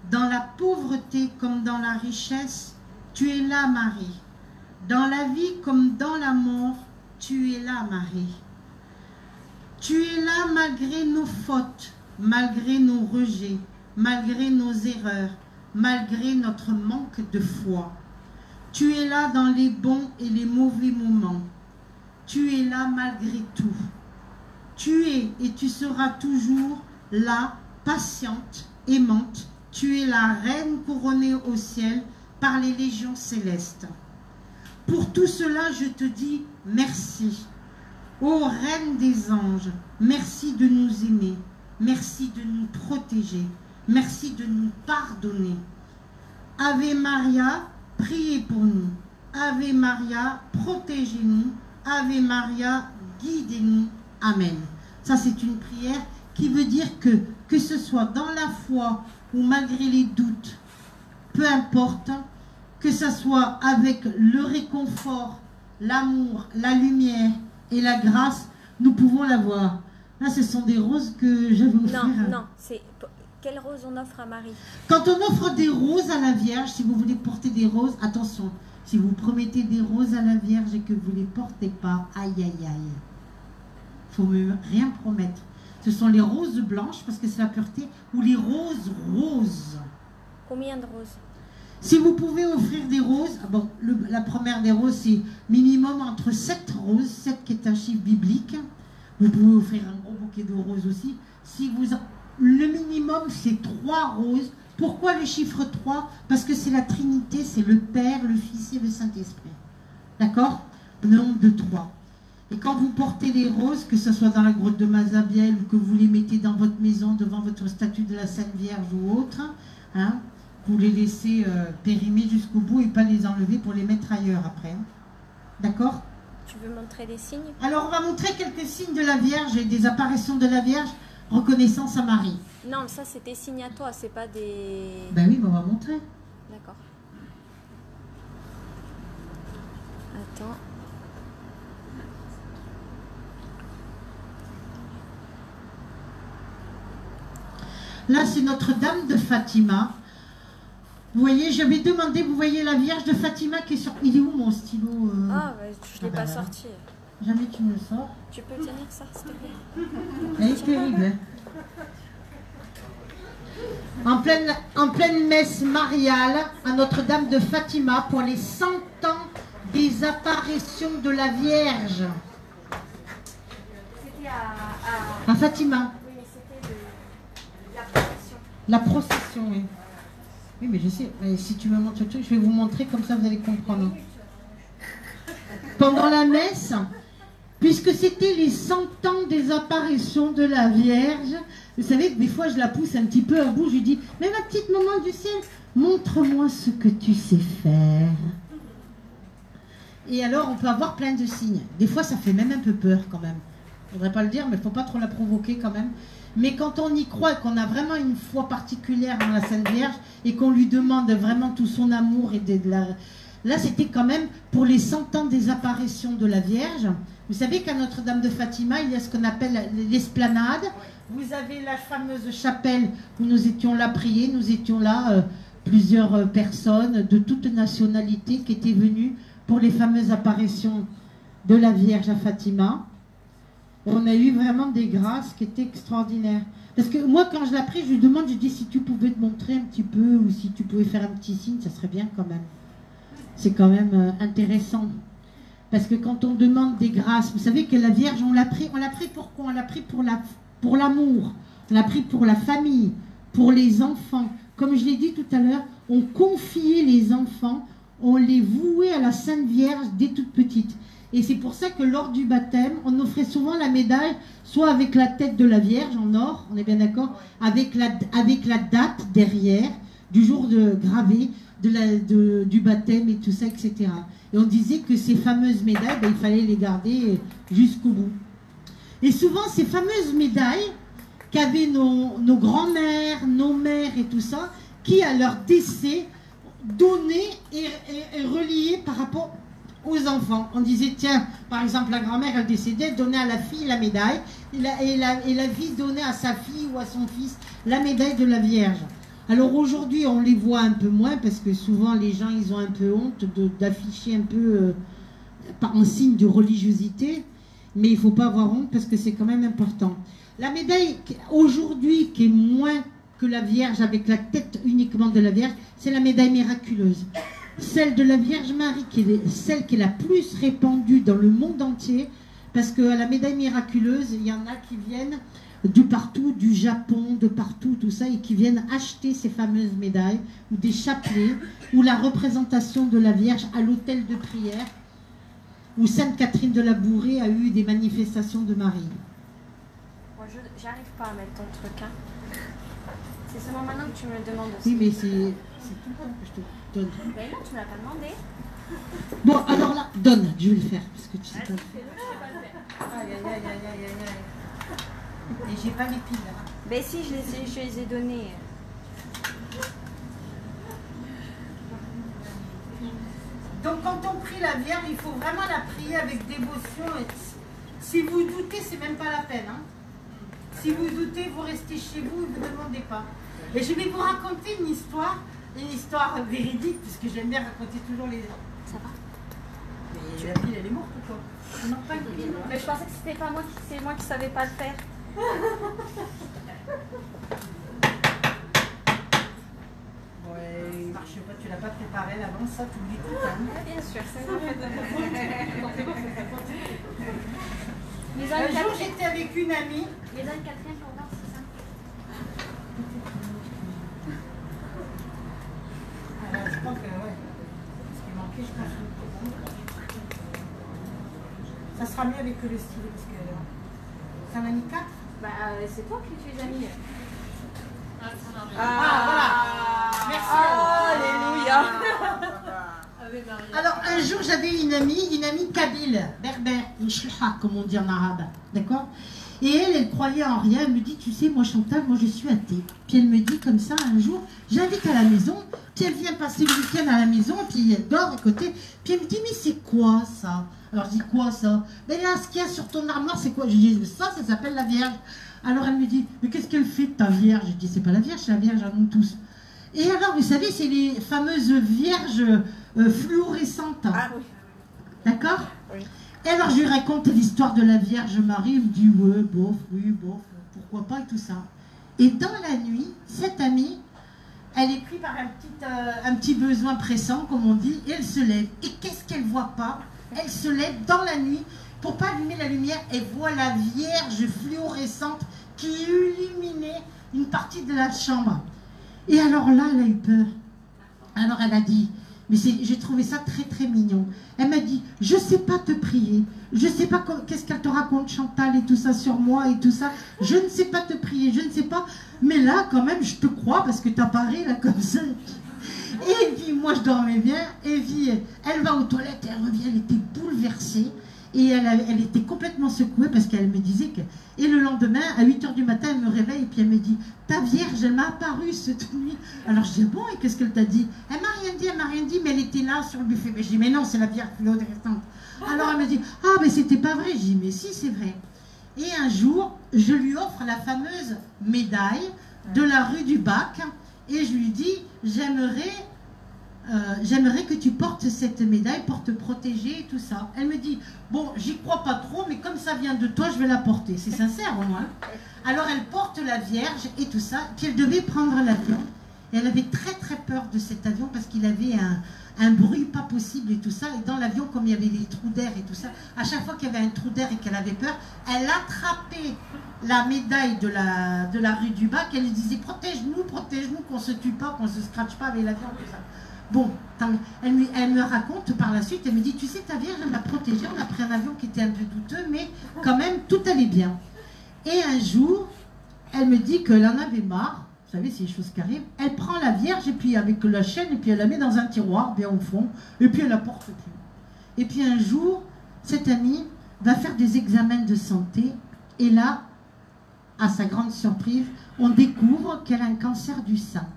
Dans la pauvreté comme dans la richesse, tu es là Marie. Dans la vie comme dans la mort, tu es là Marie. Tu es là malgré nos fautes, malgré nos rejets, malgré nos erreurs, malgré notre manque de foi. Tu es là dans les bons et les mauvais moments. Tu es là malgré tout. Tu es et tu seras toujours là, patiente, aimante. Tu es la reine couronnée au ciel par les légions célestes. Pour tout cela, je te dis merci. Ô reine des anges, merci de nous aimer. Merci de nous protéger. Merci de nous pardonner. Ave Maria, priez pour nous. Ave Maria, protégez-nous. Ave Maria, guidez-nous. Amen. Ça, c'est une prière qui veut dire que ce soit dans la foi ou malgré les doutes, peu importe, que ça soit avec le réconfort, l'amour, la lumière et la grâce, nous pouvons l'avoir. Là, ce sont des roses que je vais offrir. Non, c'est... Quelle rose on offre à Marie? Quand on offre des roses à la Vierge, si vous voulez porter des roses, attention, si vous promettez des roses à la Vierge et que vous ne les portez pas, aïe aïe aïe, il faut même rien promettre. Ce sont les roses blanches, parce que c'est la pureté, ou les roses roses. Combien de roses? Si vous pouvez offrir des roses, bon, la première des roses, c'est minimum entre 7 roses, 7 qui est un chiffre biblique. Vous pouvez offrir un gros bouquet de roses aussi. Si vous... Le minimum, c'est 3 roses. Pourquoi le chiffre 3? Parce que c'est la Trinité, c'est le Père, le Fils et le Saint-Esprit. D'accord? Le nombre de 3. Et quand vous portez les roses, que ce soit dans la grotte de Mazabiel ou que vous les mettez dans votre maison, devant votre statue de la Sainte Vierge ou autre, hein, vous les laissez périmer jusqu'au bout et pas les enlever pour les mettre ailleurs après. Hein. D'accord? Tu veux montrer des signes? Alors, on va montrer quelques signes de la Vierge et des apparitions de la Vierge. Reconnaissance à Marie. Non, ça c'est tes signes à toi, c'est pas des... Ben oui, on va montrer. D'accord. Attends. Là, c'est Notre-Dame de Fatima. Vous voyez, j'avais demandé, vous voyez la Vierge de Fatima qui est sur... Il est où mon stylo Ah, ouais, je ne l'ai pas sorti. Jamais tu me le sors. Tu peux tenir ça, s'il te plaît? Elle est terrible. En pleine messe mariale à Notre-Dame de Fatima pour les 100 ans des apparitions de la Vierge. C'était à Fatima. Oui, mais c'était la procession. La procession, oui. Oui, mais je sais. Mais si tu me montres le truc, je vais vous montrer, comme ça vous allez comprendre. Pendant la messe, puisque c'était les 100 ans des apparitions de la Vierge, vous savez que des fois je la pousse un petit peu à bout, je lui dis, mais ma petite maman du ciel, montre-moi ce que tu sais faire. Et alors on peut avoir plein de signes. Des fois ça fait même un peu peur quand même. Je ne voudrais pas le dire, mais il ne faut pas trop la provoquer quand même. Mais quand on y croit, qu'on a vraiment une foi particulière dans la Sainte Vierge, et qu'on lui demande vraiment tout son amour, et là c'était quand même pour les 100 ans des apparitions de la Vierge. Vous savez qu'à Notre-Dame de Fatima, il y a ce qu'on appelle l'esplanade. Vous avez la fameuse chapelle où nous étions là prier. Nous étions là, plusieurs personnes de toutes nationalités qui étaient venues pour les fameuses apparitions de la Vierge à Fatima. On a eu vraiment des grâces qui étaient extraordinaires. Parce que moi, quand je l'ai pris, je lui demande, je dis si tu pouvais te montrer un petit peu ou si tu pouvais faire un petit signe, ça serait bien quand même. C'est quand même intéressant. Parce que quand on demande des grâces, vous savez que la Vierge, on l'a pris pourquoi? On l'a pris pour l'amour, on l'a pris pour la famille, pour les enfants. Comme je l'ai dit tout à l'heure, on confiait les enfants, on les vouait à la Sainte Vierge dès toute petite. Et c'est pour ça que lors du baptême, on offrait souvent la médaille, soit avec la tête de la Vierge en or, on est bien d'accord, avec la date derrière, du jour gravé, du baptême et tout ça, etc. Et on disait que ces fameuses médailles, il fallait les garder jusqu'au bout. Et souvent, ces fameuses médailles qu'avaient nos grands-mères, nos mères et tout ça, qui à leur décès donnaient et reliaient par rapport aux enfants. On disait, tiens, par exemple, la grand-mère, elle décédait, donnait à la fille la médaille, et la fille donnait à sa fille ou à son fils la médaille de la Vierge. Alors aujourd'hui, on les voit un peu moins, parce que souvent, les gens, ils ont un peu honte d'afficher un peu en signe de religiosité, mais il ne faut pas avoir honte, parce que c'est quand même important. La médaille, aujourd'hui, qui est moins que la Vierge, avec la tête uniquement de la Vierge, c'est la médaille miraculeuse. Celle de la Vierge Marie, qui est celle qui est la plus répandue dans le monde entier, parce qu'à la médaille miraculeuse, il y en a qui viennent de partout, du Japon, de partout, tout ça, et qui viennent acheter ces fameuses médailles, ou des chapelets, ou la représentation de la Vierge à l'autel de prière, où Sainte Catherine de la Bourrée a eu des manifestations de Marie. Moi, j'arrive pas à mettre ton truc, hein. C'est seulement maintenant que tu me le demandes aussi. Oui, mais c'est tout le temps que je te donne. Ben non, tu me l'as pas demandé. Bon, alors là, donne, je vais le faire, parce que tu sais pas. Aïe, aïe, aïe, aïe, aïe, aïe, aïe. Et j'ai pas les piles là. Ben si, je les ai donnés. Donc quand on prie la Vierge, il faut vraiment la prier avec dévotion. Et si vous doutez, c'est même pas la peine. Hein. Si vous doutez, vous restez chez vous et vous ne demandez pas. Et je vais vous raconter une histoire véridique, puisque j'aime bien raconter toujours les... Ça va? Mais la ville, elle est morte ou quoi? Non, pas une ville. Mais je pensais que c'était pas moi, c'est moi qui savais pas le faire. Ouais, il marche pas, tu l'as pas préparé l'avance, ça, tu oublies tout. Hein. Ouais, bien sûr, c'est vrai. Un jour, j'étais avec une amie. Les Anne Catherine, on va, c'est ça? Alors, je crois que, ouais. Ce qui manquait, je pense que ça sera mieux avec le stylo, parce que ça en a mis 4. Bah, c'est toi qui tu les as mis. Voilà. Merci. Alléluia. Alors, un jour, j'avais une amie kabyle, berbère, une shliha, comme on dit en arabe, d'accord? Et elle croyait en rien. Elle me dit, tu sais, moi, Chantal, moi, je suis athée. Puis elle me dit comme ça, un jour, j'invite à la maison, puis elle vient passer le week-end à la maison, puis elle dort à côté, puis elle me dit, mais c'est quoi, ça? Alors, je dis, quoi, ça? Mais là, ce qu'il y a sur ton armoire, c'est quoi? Je dis, ça s'appelle la Vierge. Alors, elle me dit, mais qu'est-ce qu'elle fait de ta Vierge? Je dis, c'est pas la Vierge, c'est la Vierge à nous tous. Et alors, vous savez, c'est les fameuses vierges fluorescentes. Ah oui. D'accord? Oui. Et alors, je lui raconte l'histoire de la Vierge Marie. Il me dit, ouais, bof, oui, bof, pourquoi pas, et tout ça. Et dans la nuit, cette amie, elle est prise par un petit besoin pressant, comme on dit, et elle se lève. Et qu'est-ce qu'elle voit pas? Elle se lève dans la nuit, pour pas allumer la lumière, elle voit la Vierge fluorescente qui illuminait une partie de la chambre. Et alors là, elle a eu peur. Alors elle a dit, mais j'ai trouvé ça très très mignon. Elle m'a dit, je sais pas te prier, je sais pas qu'est-ce qu'elle te raconte Chantal et tout ça sur moi et tout ça. Je ne sais pas te prier, je ne sais pas. Mais là, quand même, je te crois parce que tu apparais là comme ça. Et puis moi, je dormais bien. Et puis elle va aux toilettes, elle revient, elle était bouleversée. Et elle était complètement secouée parce qu'elle me disait que... Et le lendemain, à 8 h du matin, elle me réveille et puis elle me dit, ta Vierge, elle m'a apparu cette nuit. Alors je dis, bon, et qu'est-ce qu'elle t'a dit? Elle m'a rien dit, mais elle était là sur le buffet. Mais je dis, mais non, c'est la Vierge fluorescente. Alors elle me dit, ah, mais c'était pas vrai. Je dis, mais si, c'est vrai. Et un jour, je lui offre la fameuse médaille de la rue du Bac. Et je lui dis, j'aimerais que tu portes cette médaille pour te protéger et tout ça. Elle me dit, bon, j'y crois pas trop, mais comme ça vient de toi, je vais la porter. C'est sincère au moins. Alors elle porte la Vierge et tout ça, puis elle devait prendre l'avion. Et elle avait très très peur de cet avion parce qu'il avait un bruit pas possible et tout ça. Et dans l'avion, comme il y avait des trous d'air et tout ça, à chaque fois qu'il y avait un trou d'air et qu'elle avait peur, elle attrapait la médaille de la rue du Bac. Elle lui disait, protège-nous, qu'on se tue pas, qu'on se scratche pas avec l'avion, tout ça. Bon, elle me raconte par la suite, elle me dit, tu sais, ta Vierge, elle m'a protégée, on a pris un avion qui était un peu douteux, mais quand même, tout allait bien. Et un jour, elle me dit qu'elle en avait marre, vous savez, c'est les choses qui arrivent, elle prend la Vierge, et puis avec la chaîne, et puis elle la met dans un tiroir, bien au fond, et puis elle la porte plus. Et puis un jour, cette amie va faire des examens de santé, et là, à sa grande surprise, on découvre qu'elle a un cancer du sein.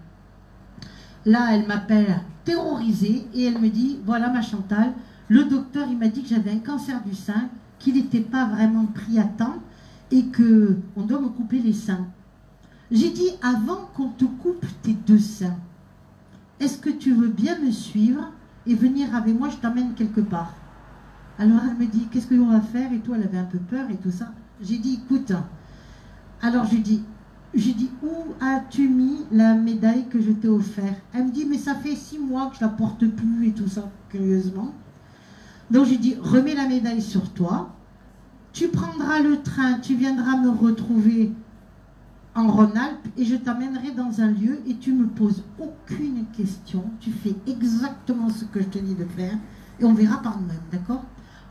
Là, elle m'appelle terrorisée et elle me dit, voilà ma Chantal, le docteur il m'a dit que j'avais un cancer du sein, qu'il n'était pas vraiment pris à temps et qu'on doit me couper les seins. J'ai dit, avant qu'on te coupe tes 2 seins, est-ce que tu veux bien me suivre et venir avec moi, je t'emmène quelque part? Alors elle me dit, qu'est-ce qu'on va faire? Et toi, elle avait un peu peur et tout ça. J'ai dit, écoute, alors j'ai dit, où as-tu mis la médaille que je t'ai offerte? Elle me dit, mais ça fait 6 mois que je la porte plus et tout ça, curieusement. Donc j'ai dit, remets la médaille sur toi, tu prendras le train, tu viendras me retrouver en Rhône-Alpes et je t'amènerai dans un lieu et tu me poses aucune question, tu fais exactement ce que je te dis de faire et on verra par nous-mêmes, d'accord?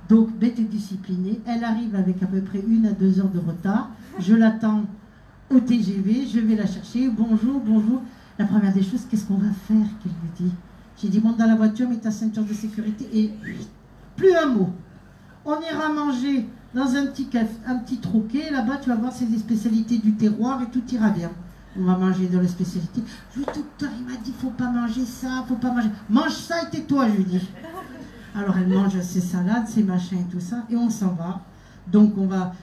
Donc, bête et disciplinée, elle arrive avec à peu près 1 à 2 heures de retard, je l'attends au TGV, je vais la chercher, bonjour, bonjour. La première des choses, qu'est-ce qu'on va faire, qu'elle me dit? J'ai dit, monte dans la voiture, mets ta ceinture de sécurité et plus un mot. On ira manger dans un petit troquet, là-bas tu vas voir c'est les spécialités du terroir et tout ira bien. On va manger dans les spécialités. Le docteur il m'a dit, faut pas manger ça, faut pas manger. Mange ça et tais-toi, je lui dis. Alors elle mange ses salades, ses machins et tout ça, et on s'en va. Donc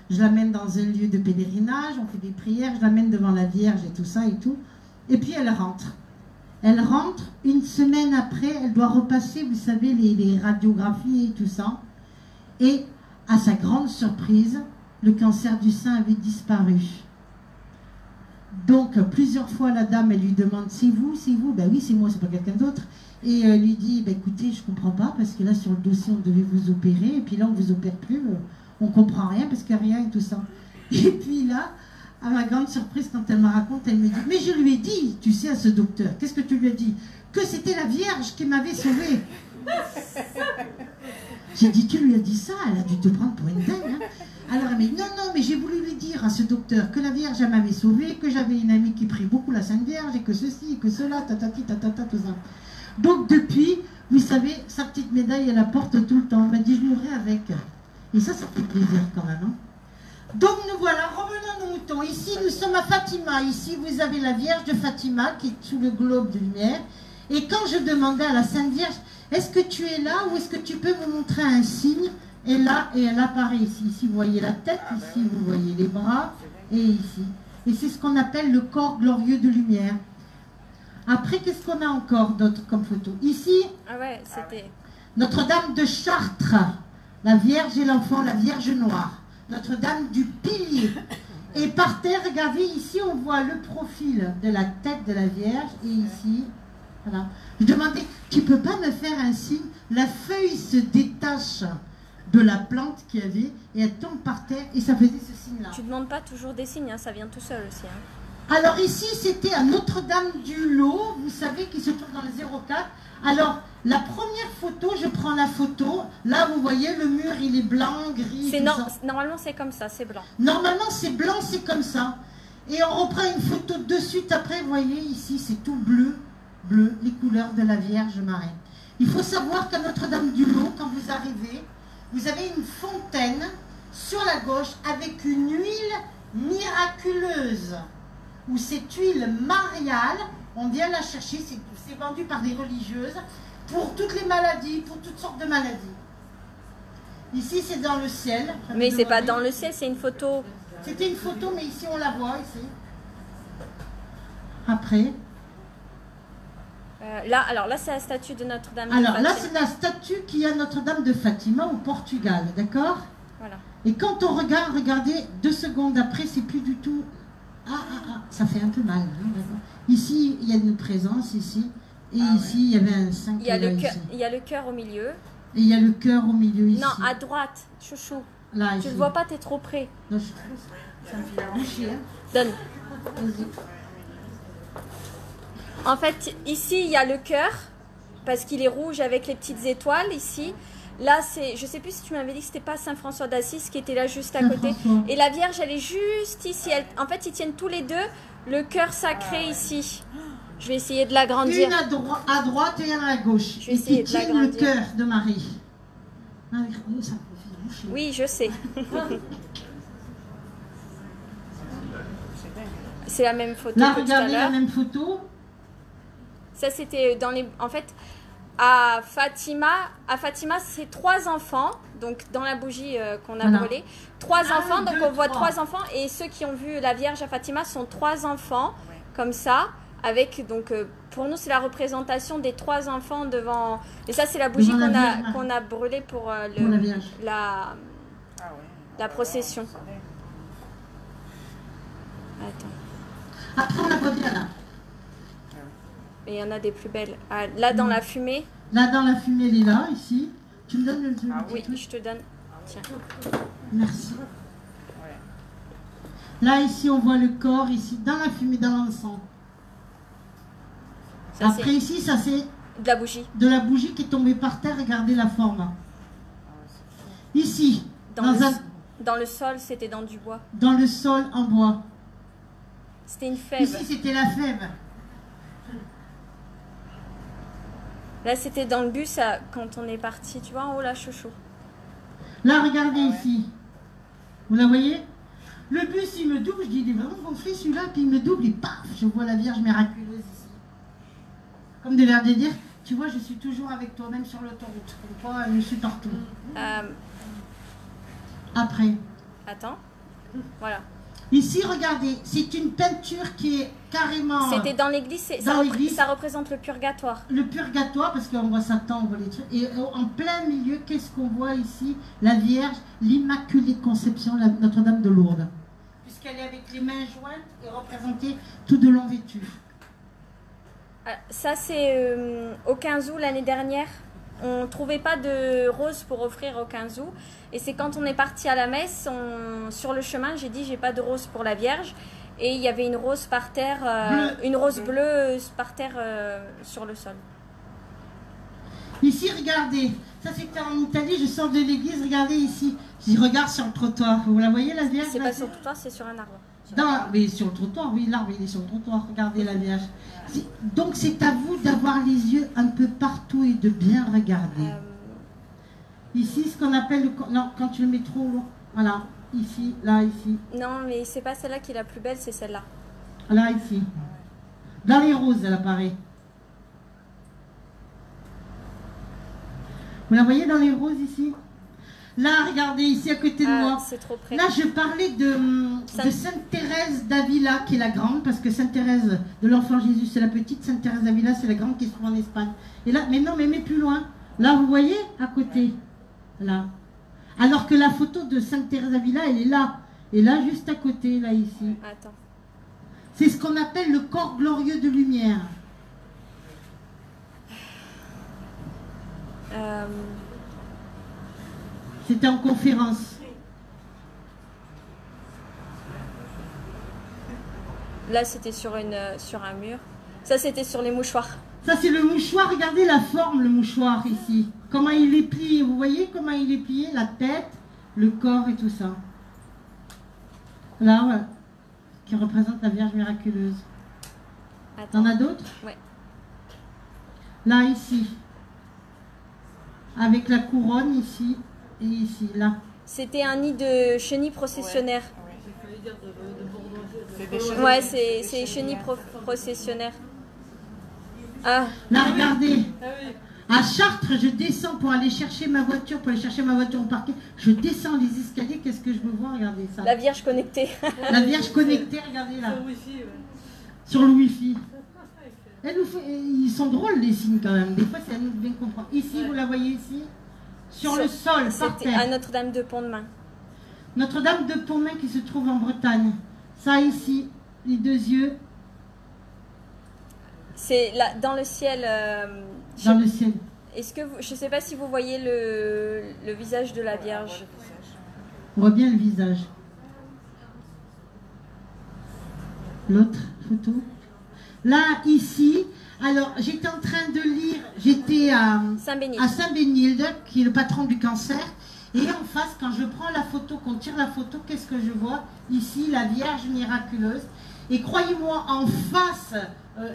je l'amène dans un lieu de pèlerinage, on fait des prières, je l'amène devant la Vierge et tout ça et tout. Et puis elle rentre. Elle rentre, une semaine après, elle doit repasser, vous savez, les radiographies et tout ça. Et à sa grande surprise, le cancer du sein avait disparu. Donc plusieurs fois la dame, elle lui demande, c'est vous? Ben oui, c'est moi, c'est pas quelqu'un d'autre. Et elle lui dit, ben écoutez, je comprends pas, parce que là sur le dossier on devait vous opérer, et puis là on vous opère plus, on comprend rien parce qu'il n'y a rien et tout ça. Et puis là, à ma grande surprise, quand elle me raconte, elle me dit, mais je lui ai dit, tu sais, à ce docteur, qu'est-ce que tu lui as dit? Que c'était la Vierge qui m'avait sauvée. J'ai dit, tu lui as dit ça? Elle a dû te prendre pour une dingue. Hein. Alors elle m'a dit, non, mais j'ai voulu lui dire à ce docteur que la Vierge m'avait sauvée, que j'avais une amie qui prie beaucoup la Sainte Vierge, et que ceci, que cela, tatati, tatata, tout ça. Donc depuis, vous savez, sa petite médaille, elle la porte tout le temps. Elle m'a dit, je mourrai avec. Et ça fait plaisir quand même. Hein. Donc nous voilà, revenons à nos moutons. Ici, nous sommes à Fatima. Ici, vous avez la Vierge de Fatima qui est sous le globe de lumière. Et quand je demandais à la Sainte Vierge, est-ce que tu es là ou est-ce que tu peux me montrer un signe? Et là, et elle apparaît ici. Ici, vous voyez la tête. Ici, vous voyez les bras. Et ici. Et c'est ce qu'on appelle le corps glorieux de lumière. Après, qu'est-ce qu'on a encore d'autres comme photo? Ici, Notre-Dame de Chartres. La Vierge et l'enfant, la Vierge noire. Notre-Dame du Pilier. Et par terre, regardez, ici, on voit le profil de la tête de la Vierge. Et ici, voilà. Je demandais, tu peux pas me faire un signe? La feuille se détache de la plante qu'il y avait et elle tombe par terre et ça faisait ce signe-là. Tu ne demandes pas toujours des signes, hein, ça vient tout seul aussi. Hein. Alors ici, c'était à Notre-Dame-du-Lot, vous savez, qui se trouve dans le 04. Alors, la première photo, je prends la photo. Là, vous voyez, le mur, il est blanc, gris. Normalement, c'est comme ça, c'est blanc. Normalement, c'est blanc, c'est comme ça. Et on reprend une photo de suite après. Vous voyez, ici, c'est tout bleu, les couleurs de la Vierge Marie. Il faut savoir qu'à Notre-Dame-du-Lot, quand vous arrivez, vous avez une fontaine sur la gauche avec une huile miraculeuse. Où cette huile mariale, on vient la chercher, c'est vendu par des religieuses, pour toutes les maladies, pour toutes sortes de maladies. Ici, c'est dans le ciel. Mais c'est pas dans le ciel, c'est une photo. C'était une photo, mais ici, on la voit, ici. Après. Alors là, c'est la statue de Notre-Dame. Alors là, c'est la statue qui a Notre-Dame de Fatima au Portugal, d'accord? Voilà. Et quand on regarde, regardez, 2 secondes après, c'est plus du tout... ça fait un peu mal. Hein, ici, il y a une présence, ici. Et ici, il y avait un 5. Il y a le cœur au milieu. Et il y a le cœur au milieu, ici. Non, à droite, chouchou. Là, tu ne le vois pas, tu es trop près. Non, ça me fait boucher. Hein. Donne. En fait, ici, il y a le cœur, parce qu'il est rouge avec les petites étoiles, ici. Là, c'est, je ne sais plus si tu m'avais dit que c'était pas Saint François d'Assise qui était là juste à côté. Et la Vierge, elle est juste ici. En fait, ils tiennent tous les deux le cœur sacré ici. Je vais essayer de l'agrandir. Une à droite et une à gauche. Je vais essayer de l'agrandir. Le cœur de Marie. Oui, je sais. C'est la même photo. Là, regardez la même photo. Ça, c'était dans les... En fait... À Fatima, c'est 3 enfants, donc dans la bougie qu'on a brûlée, 3 enfants, donc on voit 3 enfants, et ceux qui ont vu la Vierge à Fatima sont 3 enfants, comme ça, avec, donc pour nous c'est la représentation des 3 enfants devant, et ça c'est la bougie qu'on a brûlée pour la procession. Attends. Après on la voit bien là. Et il y en a des plus belles. Ah, là, dans la fumée. Là, dans la fumée, elle est là, ici. Tu me donnes le truc? Oui, je te donne. Tiens. Merci. Là, ici, on voit le corps, ici, dans la fumée, dans l'encens. Après, ici, ça c'est... De la bougie. De la bougie qui est tombée par terre. Regardez la forme. Ici. Dans le sol, c'était dans du bois. Dans le sol, en bois. C'était une fève. Ici, c'était la fève. Là, c'était dans le bus quand on est parti, tu vois, en haut, là, chouchou. Là, regardez ici. Vous la voyez? Le bus, il me double. Je dis, il est vraiment gonflé celui-là. Puis il me double et paf, je vois la Vierge miraculeuse ici. Comme de l'air de dire, tu vois, je suis toujours avec toi, même sur l'autoroute. Comme quoi, je suis partout. Après. Attends. Voilà. Ici, regardez, c'est une peinture qui est carrément... C'était dans l'église, ça représente le purgatoire. Le purgatoire, parce qu'on voit Satan, on voit les trucs. Et en plein milieu, qu'est-ce qu'on voit ici? La Vierge, l'Immaculée Conception, Notre-Dame de Lourdes. Puisqu'elle est avec les mains jointes et représentée tout de long vêtue. Ça, c'est au 15 août l'année dernière. On ne trouvait pas de rose pour offrir au 15 août. Et c'est quand on est parti à la messe, sur le chemin, j'ai dit j'ai pas de rose pour la Vierge. Et il y avait une rose par terre, une rose bleue par terre sur le sol. Ici, regardez. Ça, c'était en Italie. Je sors de l'église. Regardez ici. Je regarde sur le trottoir. Vous la voyez, la Vierge? C'est pas sur le trottoir, c'est sur un arbre. Mais sur le trottoir, oui, l'arbre, il est sur le trottoir. Regardez la Vierge. Donc, c'est à vous d'avoir les yeux un peu partout et de bien regarder. Ici, ce qu'on appelle le... Non, quand tu le mets trop loin. Voilà. Ici, là, ici. Non, mais c'est pas celle-là qui est la plus belle, c'est celle-là. Là, ici. Dans les roses, elle apparaît. Vous la voyez dans les roses, ici? Là, regardez, ici, à côté de moi. C'est trop près. Là, je parlais de Sainte Thérèse d'Avila, qui est la grande, parce que Sainte Thérèse de l'Enfant Jésus, c'est la petite. Sainte Thérèse d'Avila, c'est la grande qui se trouve en Espagne. Et là, mais non, mais plus loin. Là, vous voyez, à côté. Là. Alors que la photo de Sainte Thérèse d'Avila, elle est là. Et là, juste à côté, là, ici. Attends. C'est ce qu'on appelle le corps glorieux de lumière. C'était en conférence. Là, c'était sur un mur. Ça, c'était sur les mouchoirs. Ça, c'est le mouchoir. Regardez la forme, le mouchoir, ici. Comment il est plié. Vous voyez comment il est plié? La tête, le corps et tout ça. Là, ouais. Qui représente la Vierge miraculeuse. T'en as d'autres? Ouais. Là, ici. Avec la couronne, ici. Et ici, là. C'était un nid de chenilles processionnaires. Ouais, c'est chenilles processionnaires. Ah. Là, regardez. À Chartres, je descends pour aller chercher ma voiture, au parquet. Je descends les escaliers. Qu'est-ce que je veux voir? Regardez ça. La Vierge connectée. La Vierge connectée, regardez là. Sur le Wi-Fi. Ils sont drôles, les signes, quand même. Des fois, c'est à nous de bien comprendre. Ici, vous la voyez ici? Sur le sol, par terre. À Notre-Dame de Pont-de-Main. Notre-Dame de Pont-de-Main qui se trouve en Bretagne. Ça, ici, les deux yeux. C'est là, dans le ciel. Dans le ciel. Est-ce que je ne sais pas si vous voyez le visage de la Vierge. On voit bien le visage. L'autre photo. Là, ici, alors j'étais en train de lire, j'étais à Saint-Bénilde, qui est le patron du cancer. Et en face, quand je prends la photo, qu'on tire la photo, qu'est-ce que je vois? Ici, la Vierge miraculeuse. Et croyez-moi, en face,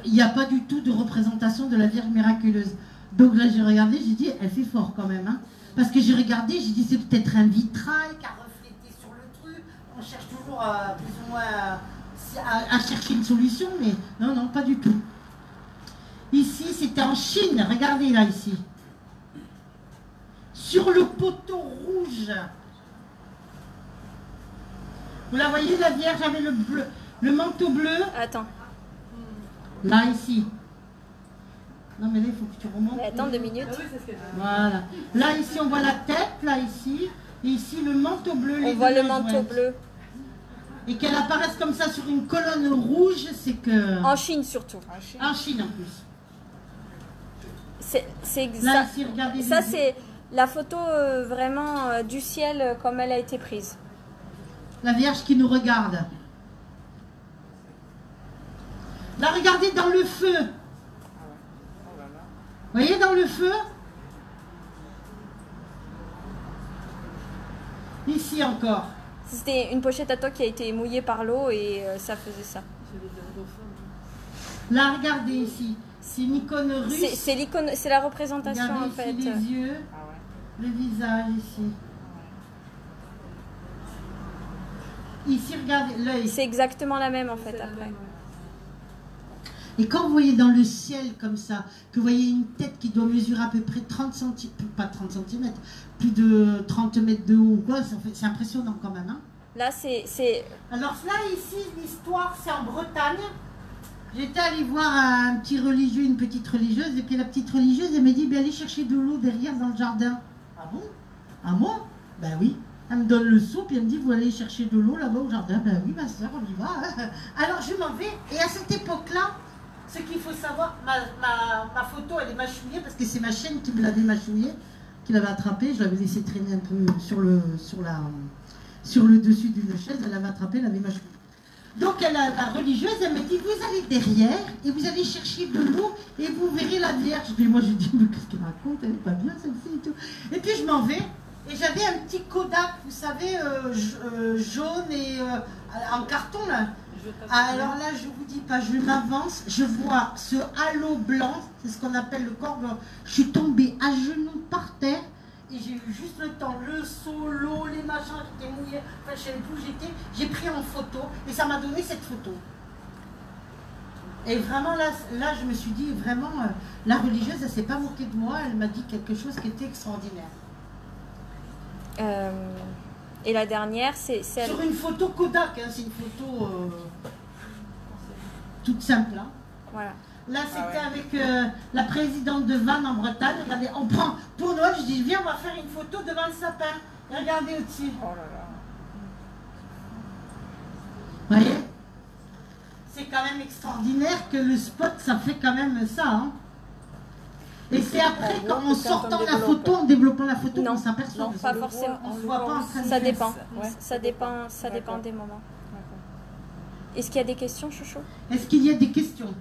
il n'y a pas du tout de représentation de la Vierge miraculeuse. Donc là, j'ai regardé, j'ai dit, elle fait fort quand même. Hein. Parce que j'ai regardé, j'ai dit, c'est peut-être un vitrail qui a reflété sur le truc. On cherche toujours plus ou moins à chercher une solution, mais non, non, pas du tout. Ici, c'était en Chine. Regardez là, ici. Sur le poteau rouge. Vous la voyez, la Vierge avec le bleu, le manteau bleu. Attends. Là, ici. Non, mais là, il faut que tu remontes. Mais attends 2 minutes. Voilà. Là, ici, on voit la tête, là, ici. Et ici, le manteau bleu. On voit le manteau bleu. Et qu'elle apparaisse comme ça sur une colonne rouge, c'est que... En Chine, surtout. En Chine, en plus. C'est exact. Là, ici, regardez. Ça, c'est la photo vraiment du ciel comme elle a été prise. La Vierge qui nous regarde. Là, regardez dans le feu. Vous voyez dans le feu? Ici encore. C'était une pochette à toi qui a été mouillée par l'eau et ça faisait ça. Là, regardez ici. C'est une icône russe. C'est l'icône, c'est la représentation regardez en fait. Ici les yeux, le visage ici. Ici, regardez l'œil. C'est exactement la même en fait après. Et quand vous voyez dans le ciel comme ça, que vous voyez une tête qui doit mesurer à peu près 30 cm, pas 30 cm, plus de 30 mètres de haut, c'est impressionnant quand même. Hein. Là, c'est... Alors là, ici, l'histoire, c'est en Bretagne. J'étais allée voir un petit religieux, une petite religieuse, et puis la petite religieuse, elle m'a dit, allez chercher de l'eau derrière dans le jardin. Ah bon? Ah moi? Ben oui. Elle me donne le seau, puis elle me dit, vous allez chercher de l'eau là-bas au jardin. Ben oui, ma soeur, on y va. Alors je m'en vais, et à cette époque-là, ce qu'il faut savoir, ma photo, elle est mâchouillée, parce que c'est ma chienne qui me l'avait mâchouillée, qui l'avait attrapée. Je l'avais laissé traîner un peu sur le dessus d'une chaise, elle l'avait attrapée, elle l'avait mâchouillée. Donc la religieuse, elle me dit, vous allez derrière et vous allez chercher de l'eau et vous verrez la Vierge. Puis moi je dis, mais qu'est-ce qu'elle raconte, elle n'est pas bien celle-ci et tout. Et puis je m'en vais et j'avais un petit Kodak, vous savez, jaune et en carton là. Alors là, je vous dis pas, je m'avance, je vois ce halo blanc, c'est ce qu'on appelle le corps blanc. Je suis tombée à genoux par terre. Et j'ai eu juste le temps, le seau, l'eau, les machins qui étaient mouillés, enfin je savais plus où j'étais, j'ai pris en photo et ça m'a donné cette photo. Et vraiment là je me suis dit, vraiment, la religieuse, elle s'est pas moquée de moi, elle m'a dit quelque chose qui était extraordinaire. Et la dernière, c'est... Sur une photo Kodak, hein, c'est une photo toute simple. Hein. Voilà. Là, c'était avec la présidente de Vannes en Bretagne. Regardez, on prend pour Noël, je dis, viens, on va faire une photo devant le sapin. Et regardez au-dessus. Oh là là. Vous voyez? C'est quand même extraordinaire que le spot, ça fait quand même ça. Hein. Et c'est après, en sortant la photo, en développant la photo, qu'on s'aperçoit. Non, pas forcément. On ne voit pas en train de ça faire dépend. Ouais. Ça dépend des moments. Est-ce qu'il y a des questions, Chouchou? Est-ce qu'il y a des questions?